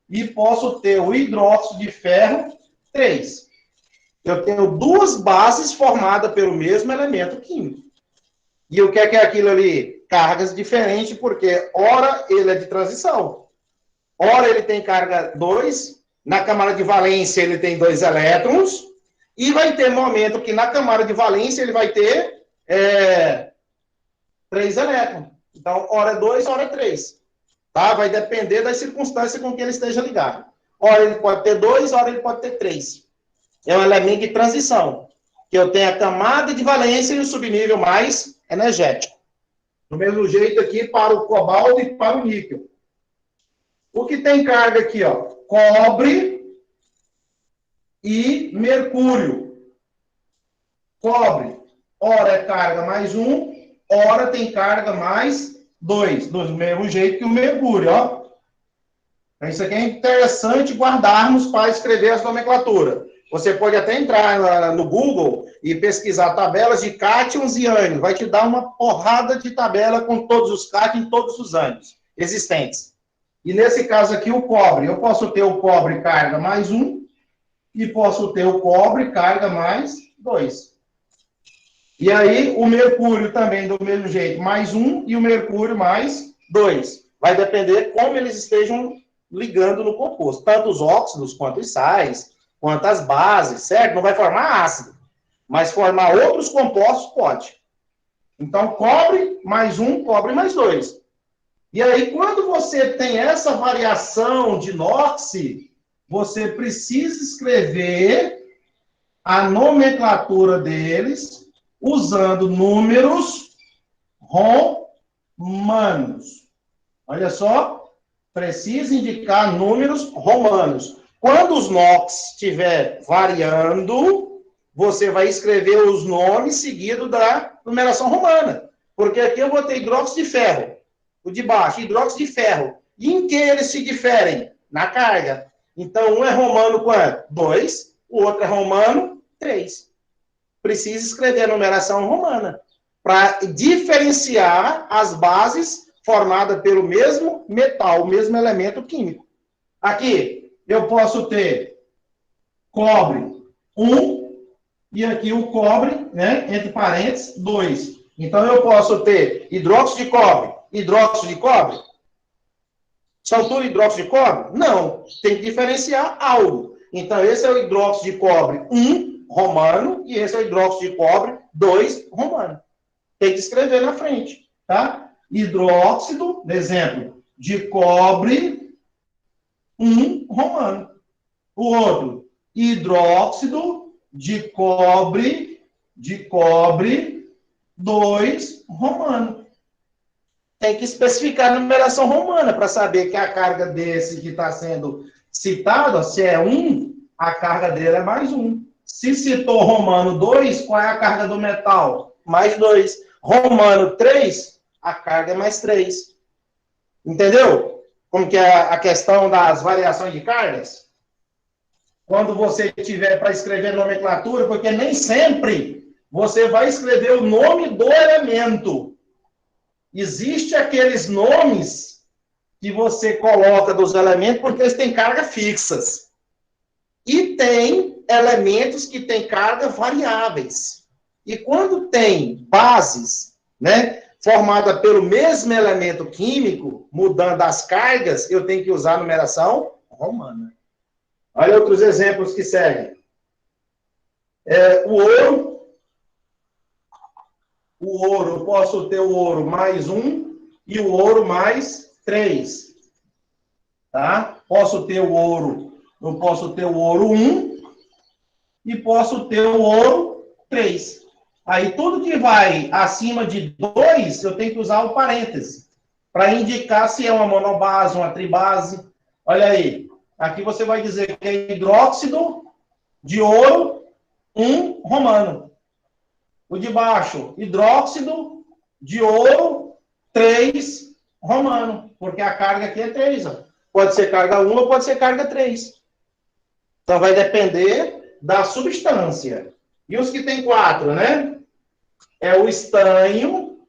e posso ter o hidróxido de ferro 3. Eu tenho duas bases formadas pelo mesmo elemento químico. E o que é aquilo ali? Cargas diferentes, porque ora ele é de transição. Ora ele tem carga 2, na camada de valência ele tem 2 elétrons, e vai ter momento que na camada de valência ele vai ter 3 elétrons. Então, ora é 2, ora é 3. Tá? Vai depender das circunstâncias com que ele esteja ligado. Ora ele pode ter 2, ora ele pode ter 3. É um elemento de transição, que eu tenho a camada de valência e o subnível mais energético. Do mesmo jeito aqui para o cobalto e para o níquel. O que tem carga aqui, ó? Cobre e mercúrio. Cobre, ora é carga mais 1, ora tem carga mais 2. Do mesmo jeito que o mercúrio, ó. Isso aqui é interessante guardarmos para escrever as nomenclaturas. Você pode até entrar no Google e pesquisar tabelas de cátions e ânions. Vai te dar uma porrada de tabela com todos os cátions em todos os ânions existentes. E nesse caso aqui, o cobre. Eu posso ter o cobre carga mais 1 e posso ter o cobre carga mais 2. E aí, o mercúrio também do mesmo jeito, mais 1 e o mercúrio mais 2. Vai depender como eles estejam ligando no composto. Tanto os óxidos quanto os sais, quanto as bases, certo? Não vai formar ácido. Mas formar outros compostos pode. Então, cobre mais 1, cobre mais 2. E aí, quando você tem essa variação de NOx, você precisa escrever a nomenclatura deles usando números romanos. Olha só, precisa indicar números romanos. Quando os NOx estiver variando, você vai escrever os nomes seguido da numeração romana. Porque aqui eu vou ter hidróxido de ferro. O de baixo, hidróxido de ferro. E em que eles se diferem? Na carga. Então, um é romano quanto? 2. O outro é romano 3. Precisa escrever a numeração romana para diferenciar as bases formadas pelo mesmo metal, o mesmo elemento químico. Aqui, eu posso ter cobre 1 e aqui o cobre, né, entre parênteses, 2. Então, eu posso ter hidróxido de cobre, hidróxido de cobre. São tudo hidróxido de cobre? Não. Tem que diferenciar algo. Então, esse é o hidróxido de cobre 1, romano, e esse é o hidróxido de cobre 2, romano. Tem que escrever na frente, tá? Hidróxido, exemplo, de cobre 1, romano. O outro, hidróxido de cobre 2, romano. Tem que especificar a numeração romana para saber que a carga desse que está sendo citado, se é 1, a carga dele é mais 1. Se citou romano 2, qual é a carga do metal? Mais 2. Romano 3, a carga é mais 3. Entendeu? Como que é a questão das variações de cargas? Quando você tiver para escrever nomenclatura, porque nem sempre você vai escrever o nome do elemento. Existem aqueles nomes que você coloca dos elementos porque eles têm cargas fixas. E tem elementos que têm cargas variáveis. E quando tem bases, né, formada pelo mesmo elemento químico, mudando as cargas, eu tenho que usar a numeração romana. Olha outros exemplos que seguem. O ouro. O ouro, eu posso ter o ouro mais 1 e o ouro mais 3. Tá? Posso ter o ouro, eu posso ter o ouro 1 e posso ter o ouro 3. Aí tudo que vai acima de 2, eu tenho que usar o parêntese para indicar se é uma monobase, uma tribase. Olha aí, aqui você vai dizer que é hidróxido de ouro 1, romano. O de baixo, hidróxido de ouro 3, romano. Porque a carga aqui é 3. Ó. Pode ser carga 1 ou pode ser carga 3. Então, vai depender da substância. E os que tem 4, né? É o estanho,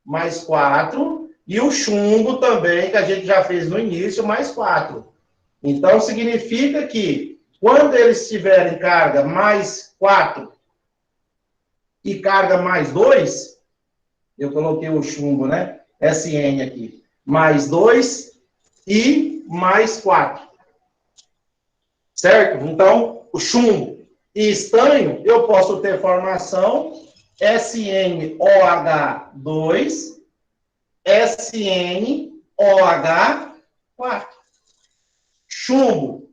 mais 4, e o chumbo também, que a gente já fez no início, mais 4. Então, significa que, quando eles tiverem carga mais 4 e carga mais 2, eu coloquei o chumbo, né? SN aqui. Mais 2 e mais 4. Certo? Então, o chumbo e estanho, eu posso ter formação SnOH2, SnOH4. Chumbo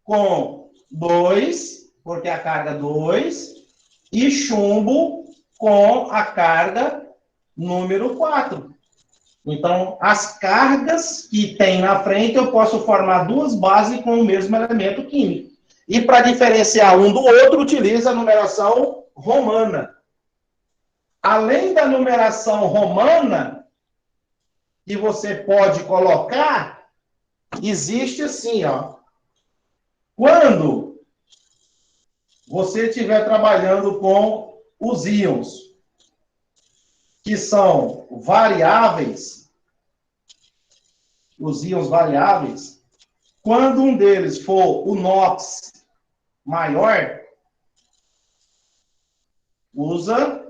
com 2, porque a carga 2, e chumbo com a carga número 4. Então, as cargas que tem na frente, eu posso formar duas bases com o mesmo elemento químico. E para diferenciar um do outro, utiliza a numeração romana. Além da numeração romana, que você pode colocar, existe assim, ó. Quando você estiver trabalhando com os íons, que são variáveis, os íons variáveis, quando um deles for o NOx maior, usa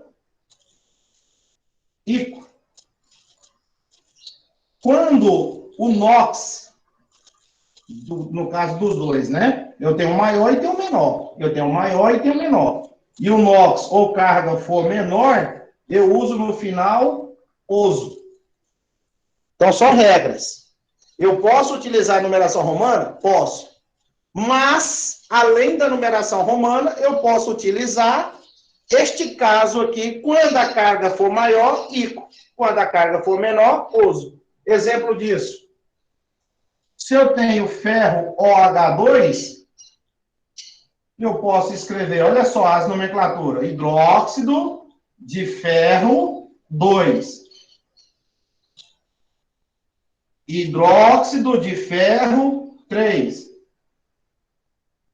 ICO. Quando o NOx, no caso dos dois, né? Eu tenho um maior e tenho um menor. Eu tenho um maior e tenho um menor. E o NOx ou carga for menor, eu uso no final uso. Então, são regras. Eu posso utilizar a numeração romana? Posso. Mas, além da numeração romana, eu posso utilizar este caso aqui, quando a carga for maior, ICO. Quando a carga for menor, uso. Exemplo disso. Se eu tenho ferro OH2, eu posso escrever, olha só as nomenclaturas, hidróxido de ferro 2. Hidróxido de ferro 3.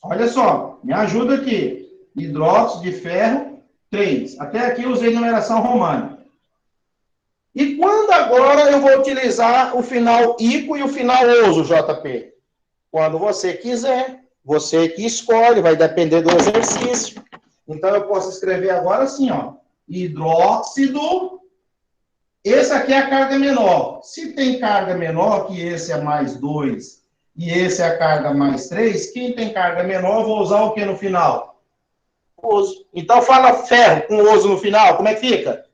Olha só, me ajuda aqui. Hidróxido de ferro 3. Até aqui eu usei numeração romana. E quando agora eu vou utilizar o final ICO e o final OSO, JP? Quando você quiser. Você que escolhe, vai depender do exercício. Então, eu posso escrever agora assim, ó. Hidróxido. Esse aqui é a carga menor. Se tem carga menor, que esse é mais 2, e esse é a carga mais 3, quem tem carga menor, eu vou usar o que no final? Oso. Então, fala ferro com oso no final, como é que fica?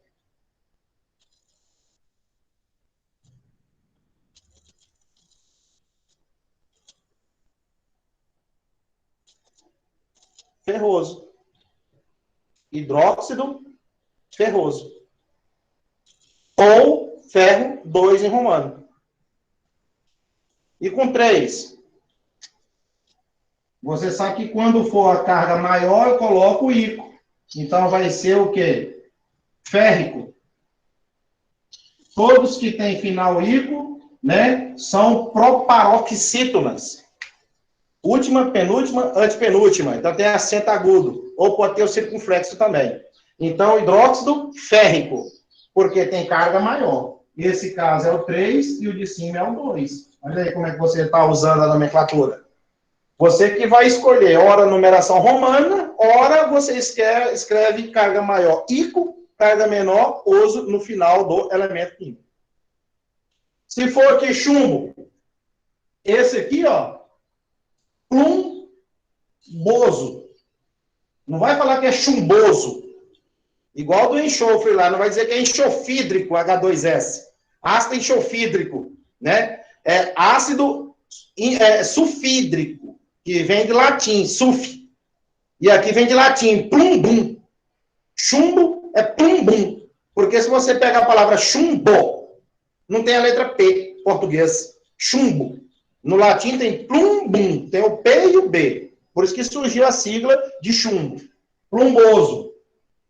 Ferroso. Hidróxido ferroso. Ou ferro 2 em romano. E com 3? Você sabe que quando for a carga maior, eu coloco o ICO. Então, vai ser o quê? Férrico. Todos que têm final ICO, né, são proparoxítonas. Última, penúltima, antepenúltima. Então, tem acento agudo. Ou pode ter o circunflexo também. Então, hidróxido férrico, porque tem carga maior. Esse caso é o 3 e o de cima é o 2. Olha aí como é que você está usando a nomenclatura. Você que vai escolher, ora numeração romana, ora você escreve carga maior ICO, carga menor OSO no final do elemento químico. Se for aqui chumbo, esse aqui, ó, plumboso. Não vai falar que é chumboso. Igual do enxofre lá, não vai dizer que é enxofídrico, H2S. Ácido enxofídrico, né? É ácido sulfídrico, que vem de latim, sulf. E aqui vem de latim, plumbum. Chumbo é plumbum. Porque se você pega a palavra chumbo, não tem a letra P, português. Chumbo. No latim tem plumbum, tem o P e o B. Por isso que surgiu a sigla de chumbo. Plumboso.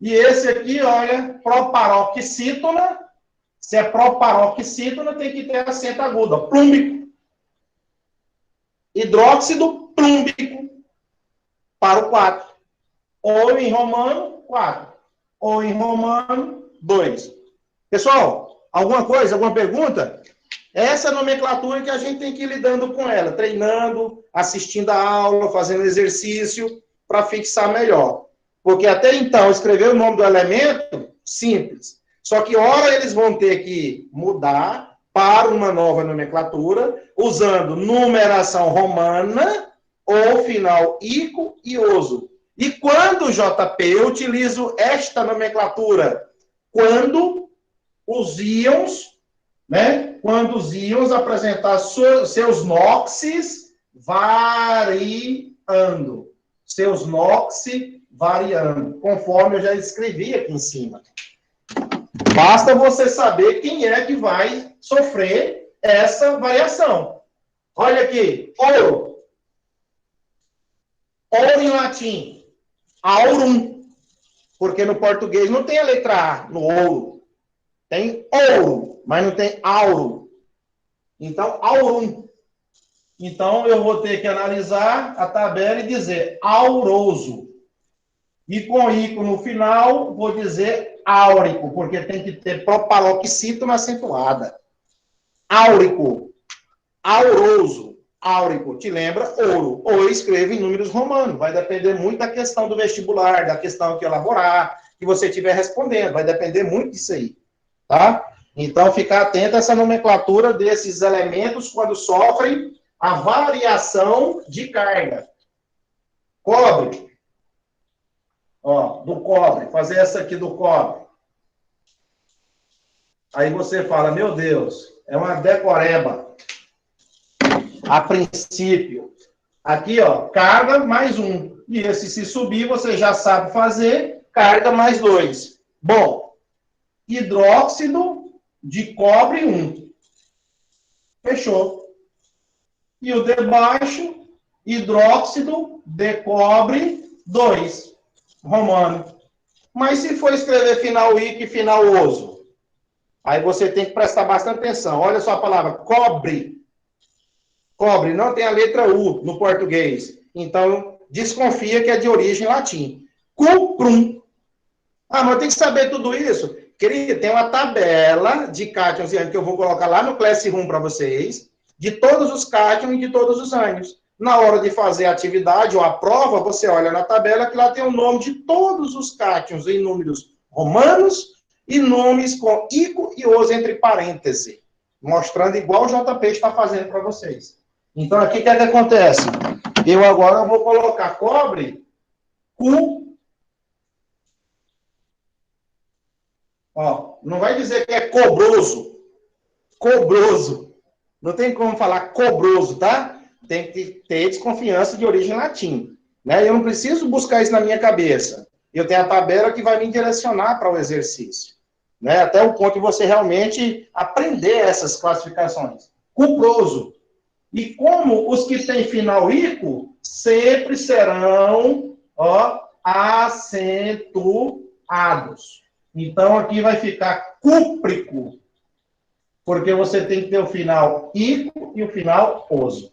E esse aqui, olha, proparoxítona. Se é proparoxítona, tem que ter acento agudo, ó, plúmbico. Hidróxido plúmbico para o 4. ou em romano, 4, ou em romano, 2. Pessoal, alguma coisa, alguma pergunta? Essa é a nomenclatura que a gente tem que ir lidando com ela, treinando, assistindo a aula, fazendo exercício, para fixar melhor. Porque até então, escrever o nome do elemento, simples. Só que, ora, eles vão ter que mudar para uma nova nomenclatura, usando numeração romana ou final ico e oso. E quando, JP, eu utilizo esta nomenclatura? Quando os íons, né? Quando os íons apresentar seus noxes variando. Seus noxes variando, conforme eu já escrevi aqui em cima. Basta você saber quem é que vai sofrer essa variação. Olha aqui, ouro. Ouro em latim, aurum. Porque no português não tem a letra A no ouro. Tem ouro, mas não tem auro. Então, aurum. Então, eu vou ter que analisar a tabela e dizer auroso. E com ico no final, vou dizer áurico, porque tem que ter proparoxítona acentuada. Áurico, auroso, áurico, te lembra ouro. Ou escreva em números romanos. Vai depender muito da questão do vestibular, da questão que elaborar, que você estiver respondendo. Vai depender muito disso aí, tá? Então, ficar atento a essa nomenclatura desses elementos quando sofrem a variação de carga. Cobre. Ó, do cobre. Fazer essa aqui do cobre. Aí você fala, meu Deus, é uma decoreba. A princípio. Aqui, ó, carga mais 1. E esse, se subir, você já sabe fazer, carga mais 2. Bom, hidróxido de cobre 1. Fechou. E o de baixo, hidróxido de cobre 2. Romano. Mas se for escrever final ico e final oso, aí você tem que prestar bastante atenção. Olha só a palavra, cobre. Cobre não tem a letra U no português. Então, desconfia que é de origem latim. Cuprum. Ah, mas tem que saber tudo isso. Querido, tem uma tabela de cátions e ânions que eu vou colocar lá no Classroom para vocês, de todos os cátions e de todos os ânions. Na hora de fazer a atividade ou a prova, você olha na tabela que lá tem o nome de todos os cátions em números romanos e nomes com ico e oso entre parênteses, mostrando igual o JP está fazendo para vocês. Então, aqui o que é que acontece? Eu agora vou colocar cobre, Cu. Ó, não vai dizer que é cobroso. Cobroso. Não tem como falar cobroso, tá? Tem que ter desconfiança de origem latim. Né? Eu não preciso buscar isso na minha cabeça. Eu tenho a tabela que vai me direcionar para o exercício. Né? Até o ponto de você realmente aprender essas classificações. Cuproso. E como os que têm final ico, sempre serão, ó, acentuados. Então, aqui vai ficar cúprico, porque você tem que ter o final ico e o final oso.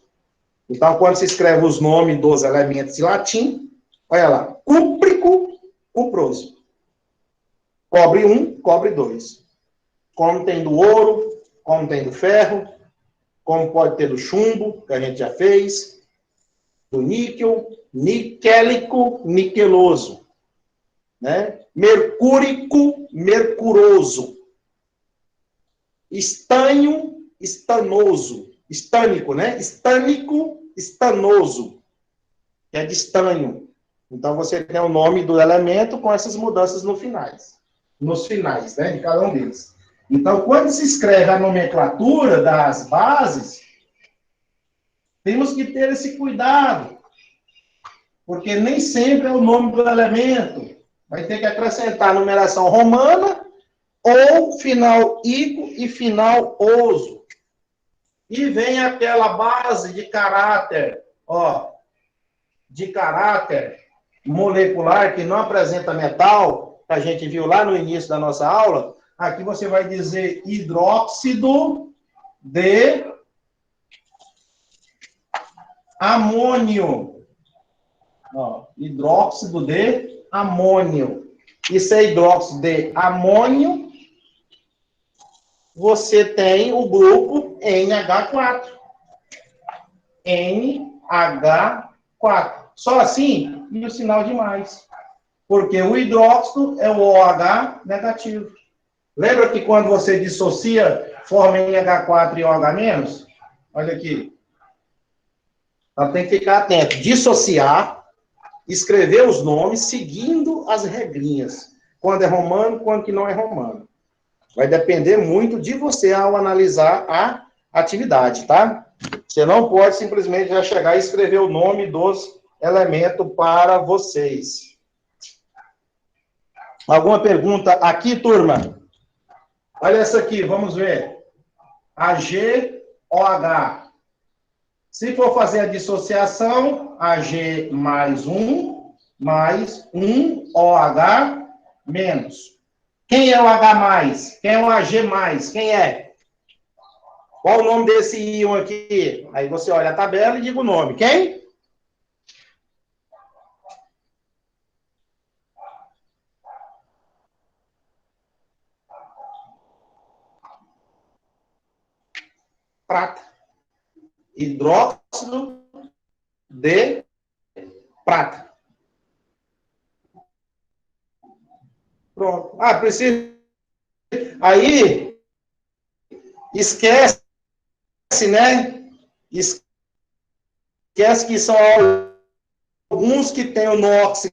Então, quando se escreve os nomes dos elementos em latim, olha lá, cúprico, cuproso. Cobre 1, cobre 2. Como tem do ouro, como tem do ferro, como pode ter do chumbo, que a gente já fez, do níquel, niquélico, niqueloso, né? Mercúrico, mercuroso. Estânio, estanoso. Estânico, né? Estânico, estanoso. Que é de estânio. Então, você tem o nome do elemento com essas mudanças nos finais, né? De cada um deles. Então, quando se escreve a nomenclatura das bases, temos que ter esse cuidado, porque nem sempre é o nome do elemento. Vai ter que acrescentar numeração romana ou final ico e final oso. E vem aquela base de caráter, ó, de caráter molecular que não apresenta metal, que a gente viu lá no início da nossa aula. Aqui você vai dizer hidróxido de amônio. Ó, hidróxido de amônio. Isso é hidróxido de amônio. Você tem o grupo NH4. NH4. Só assim, e o sinal de mais. Porque o hidróxido é o OH negativo. Lembra que quando você dissocia, forma NH4 e OH-? Olha aqui. Então tem que ficar atento. Dissociar, escrever os nomes, seguindo as regrinhas. Quando é romano, quando que não é romano. Vai depender muito de você ao analisar a atividade, tá? Você não pode simplesmente já chegar e escrever o nome dos elementos para vocês. Alguma pergunta aqui, turma? Olha essa aqui, vamos ver. AgOH. Se for fazer a dissociação, Ag mais um OH menos. Quem é o H mais? Quem é o Ag mais? Quem é? Qual o nome desse íon aqui? Aí você olha a tabela e diga o nome. Quem? Prata. Hidróxido de prata. Pronto. Ah, precisa. Aí, esquece, né? Esquece que são alguns que tem o NOx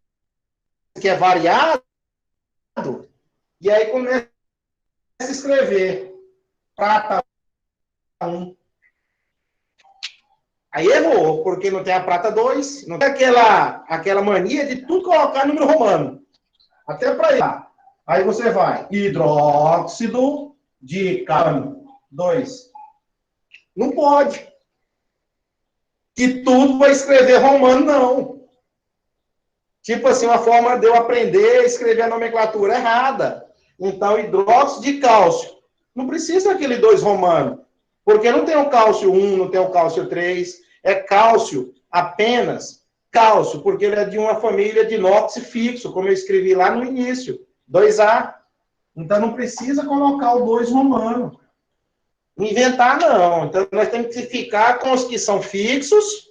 que é variado, e aí começa a escrever prata 1. Aí errou, porque não tem a prata 2, não tem aquela mania de tudo colocar número romano. Até para ir lá. Aí você vai, hidróxido de carbono 2. Não pode. Que tudo vai escrever romano, não. Tipo assim, uma forma de eu aprender a escrever a nomenclatura errada. Então, hidróxido de cálcio. Não precisa daquele 2 romano. Porque não tem o cálcio 1, não tem o cálcio 3. É cálcio, apenas cálcio, porque ele é de uma família de NOx fixo, como eu escrevi lá no início. 2A. Então, não precisa colocar o 2 romano. Inventar, não. Então, nós temos que ficar com os que são fixos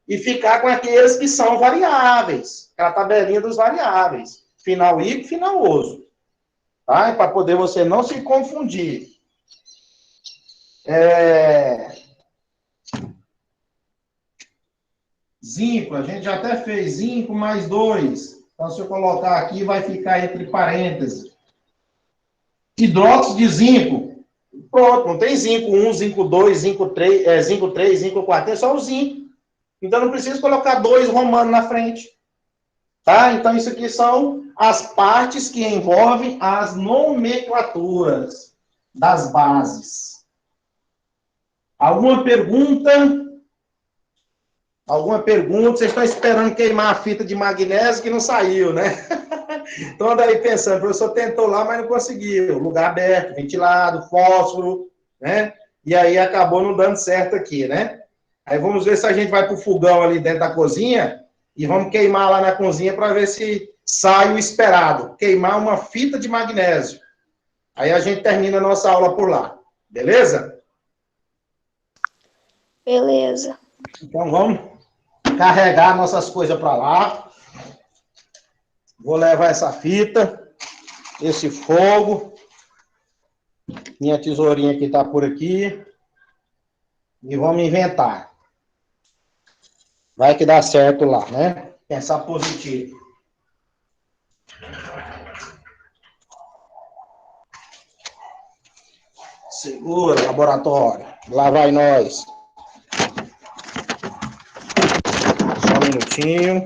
e ficar com aqueles que são variáveis. Aquela tabelinha dos variáveis. Final I e final oso. Tá? Para poder você não se confundir. Zinco, a gente já até fez zinco mais 2. Então, se eu colocar aqui, vai ficar entre parênteses. Hidróxido de zinco. Pronto, não tem zinco 1, zinco 2, zinco 3, zinco 3, zinco 4, tem só o zinco. Então, não precisa colocar 2 romano na frente. Tá? Então, isso aqui são as partes que envolvem as nomenclaturas das bases. Alguma pergunta? Alguma pergunta? Vocês estão esperando queimar a fita de magnésio que não saiu, né? Então, daí pensando, o professor tentou lá, mas não conseguiu. Lugar aberto, ventilado, fósforo, né? E aí acabou não dando certo aqui, né? Aí vamos ver se a gente vai para o fogão ali dentro da cozinha e vamos queimar lá na cozinha para ver se sai o esperado. Queimar uma fita de magnésio. Aí a gente termina a nossa aula por lá. Beleza? Beleza. Então vamos carregar nossas coisas para lá. Vou levar essa fita, esse fogo. Minha tesourinha que está por aqui. E vamos inventar. Vai que dá certo lá, né? Pensar positivo. Segura, laboratório. Lá vai nós. Só um minutinho.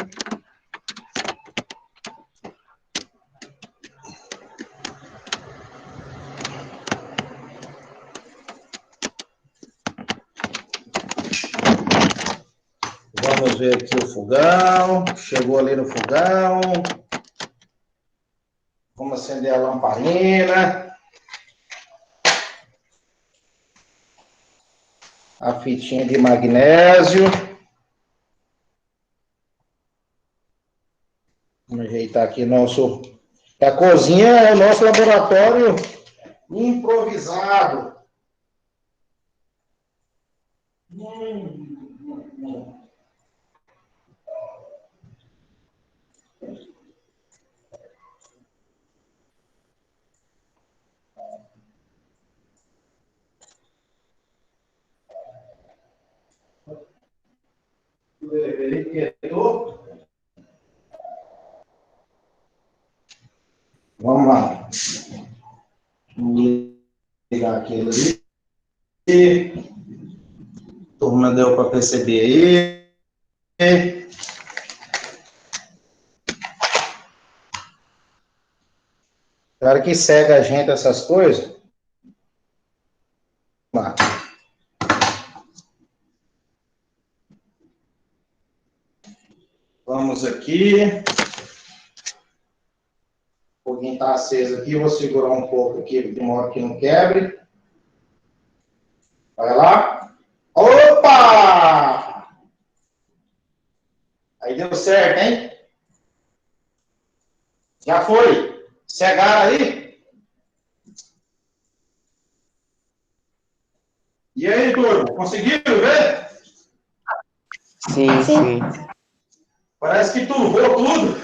Vamos ver aqui o fogão. Chegou ali no fogão. Vamos acender a lamparina. A fitinha de magnésio. Vamos ajeitar tá aqui nosso... A cozinha é o nosso laboratório improvisado. Vamos lá. Vamos ligar aquele ali. Turma, deu para perceber aí. Claro que segue a gente essas coisas. Vamos lá. Vamos aqui. O foguinho está aceso aqui. Vou segurar um pouco aqui, de modo que não quebre. Olha lá. Opa! Aí deu certo, hein? Já foi. Cegaram aí? E aí, turma? Conseguiram ver? Sim. Parece que turvou tudo.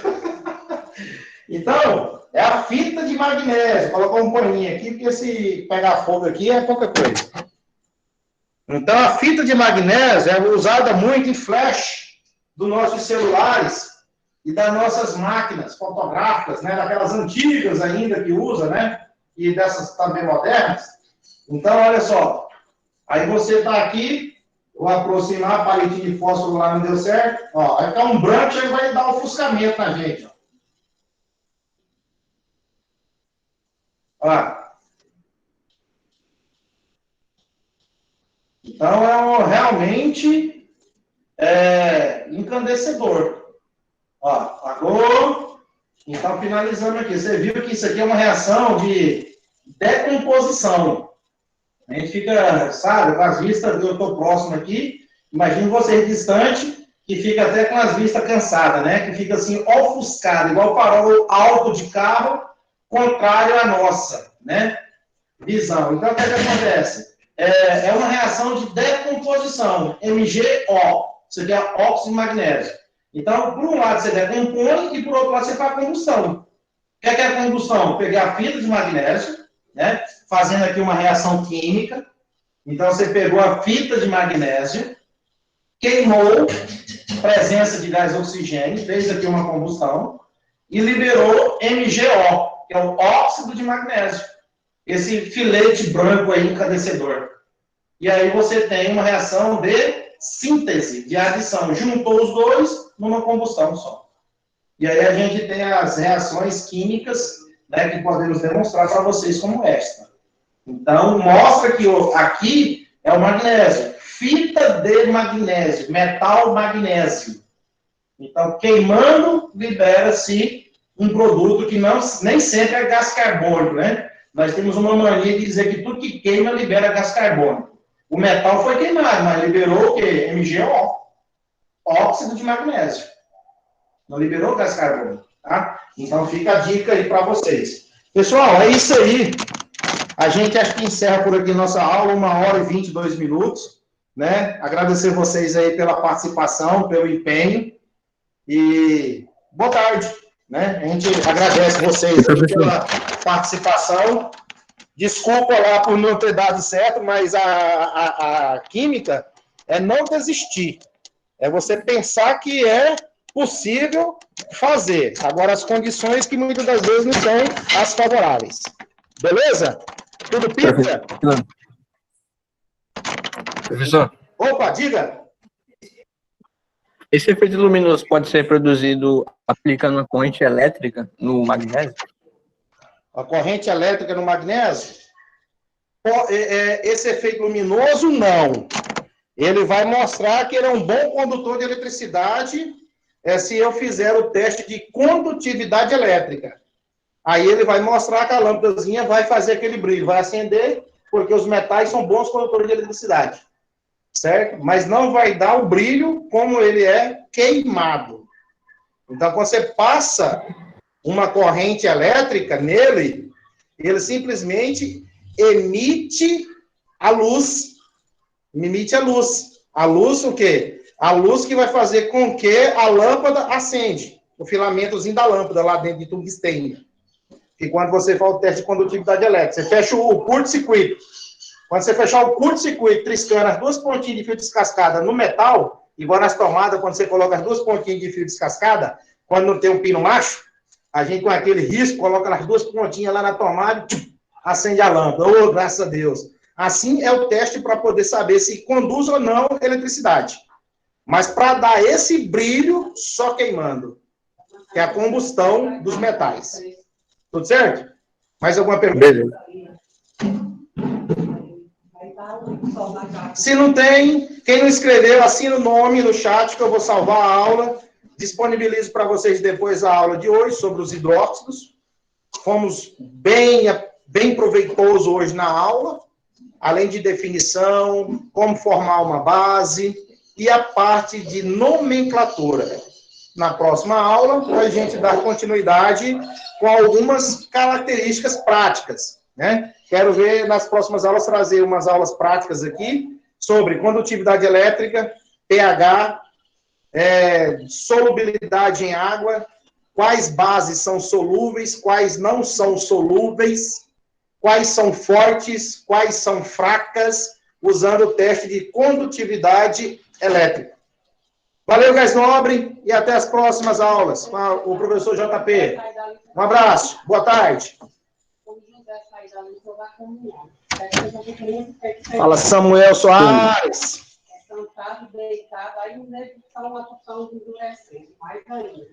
Então, é a fita de magnésio. Colocou um paninho aqui, porque se pegar fogo aqui é pouca coisa. Então, a fita de magnésio é usada muito em flash dos nossos celulares e das nossas máquinas fotográficas, né? Daquelas antigas ainda que usa, né? E dessas também modernas. Então, olha só. Aí você está aqui, vou aproximar, a palitinho de fósforo lá não deu certo. Ó, vai ficar um branco e vai dar ofuscamento na gente. Ó. Então, realmente incandescedor. Ó, apagou. Então, finalizando aqui. Você viu que isso aqui é uma reação de decomposição. A gente fica, sabe, com as vistas, eu estou próximo aqui, imagina você distante, que fica até com as vistas cansadas, né? Que fica assim, ofuscado, igual farol alto de carro, contrário à nossa, né? Visão. Então, o que acontece? É uma reação de decomposição, MgO, isso aqui é óxido de magnésio. Então, por um lado você decompõe e por outro lado você faz combustão. O que é a combustão? Pegar a fita de magnésio, né? Fazendo aqui uma reação química. Então, você pegou a fita de magnésio, queimou, presença de gás oxigênio, fez aqui uma combustão e liberou MgO, que é o óxido de magnésio. Esse filete branco aí, encandecedor. E aí você tem uma reação de síntese, de adição. Juntou os dois numa combustão só. E aí a gente tem as reações químicas, né, que podemos demonstrar para vocês como esta. Então, mostra que aqui é o magnésio. Fita de magnésio, metal magnésio. Então, queimando, libera-se um produto que nem sempre é gás carbônico, né? Nós temos uma mania de dizer que tudo que queima libera gás carbônico. O metal foi queimado, mas liberou o quê? MgO, óxido de magnésio. Não liberou gás carbônico, tá? Então fica a dica aí para vocês. Pessoal, é isso aí. A gente acho que encerra por aqui nossa aula, 1h e 22 minutos, né? Agradecer vocês aí pela participação, pelo empenho e boa tarde, né? A gente agradece vocês aí pela participação. Desculpa lá por não ter dado certo, mas a química é não desistir. É você pensar que é possível fazer. Agora, as condições que muitas das vezes não são as favoráveis. Beleza? Tudo pizza? Professor, Opa, diga. esse efeito luminoso pode ser produzido aplicando uma corrente elétrica no magnésio? A corrente elétrica no magnésio? Esse efeito luminoso, não. Ele vai mostrar que ele é um bom condutor de eletricidade se eu fizer o teste de condutividade elétrica. Aí ele vai mostrar que a lâmpadazinha vai fazer aquele brilho, vai acender, porque os metais são bons condutores de eletricidade. Certo? Mas não vai dar o brilho como ele é queimado. Então, quando você passa uma corrente elétrica nele, ele simplesmente emite a luz. Emite a luz. A luz o quê? A luz que vai fazer com que a lâmpada acende. O filamentozinho da lâmpada lá dentro de tungstênio. E quando você faz o teste de condutividade elétrica, você fecha o curto-circuito. Quando você fechar o curto-circuito, triscando as duas pontinhas de fio descascada no metal, igual nas tomadas, quando você coloca as duas pontinhas de fio descascada, quando não tem um pino macho, a gente com aquele risco coloca as duas pontinhas lá na tomada e acende a lâmpada. Oh, graças a Deus. Assim é o teste para poder saber se conduz ou não eletricidade. Mas para dar esse brilho, só queimando. Que é a combustão dos metais. Tudo certo? Mais alguma pergunta? Beleza. Se não tem, quem não escreveu, assina o nome no chat que eu vou salvar a aula. Disponibilizo para vocês depois a aula de hoje sobre os hidróxidos. Fomos bem proveitoso hoje na aula, além de definição, como formar uma base e a parte de nomenclatura. Na próxima aula, a gente dá continuidade com algumas características práticas, né? Quero ver nas próximas aulas trazer umas aulas práticas aqui sobre condutividade elétrica, pH, solubilidade em água, quais bases são solúveis, quais não são solúveis, quais são fortes, quais são fracas, usando o teste de condutividade elétrica. Valeu, Gás Nobre, e até as próximas aulas com o professor JP. Um abraço, boa tarde. Fala, Samuel Soares. Sentado, deitado, aí não deve estar uma porção de endurecendo, mais ainda.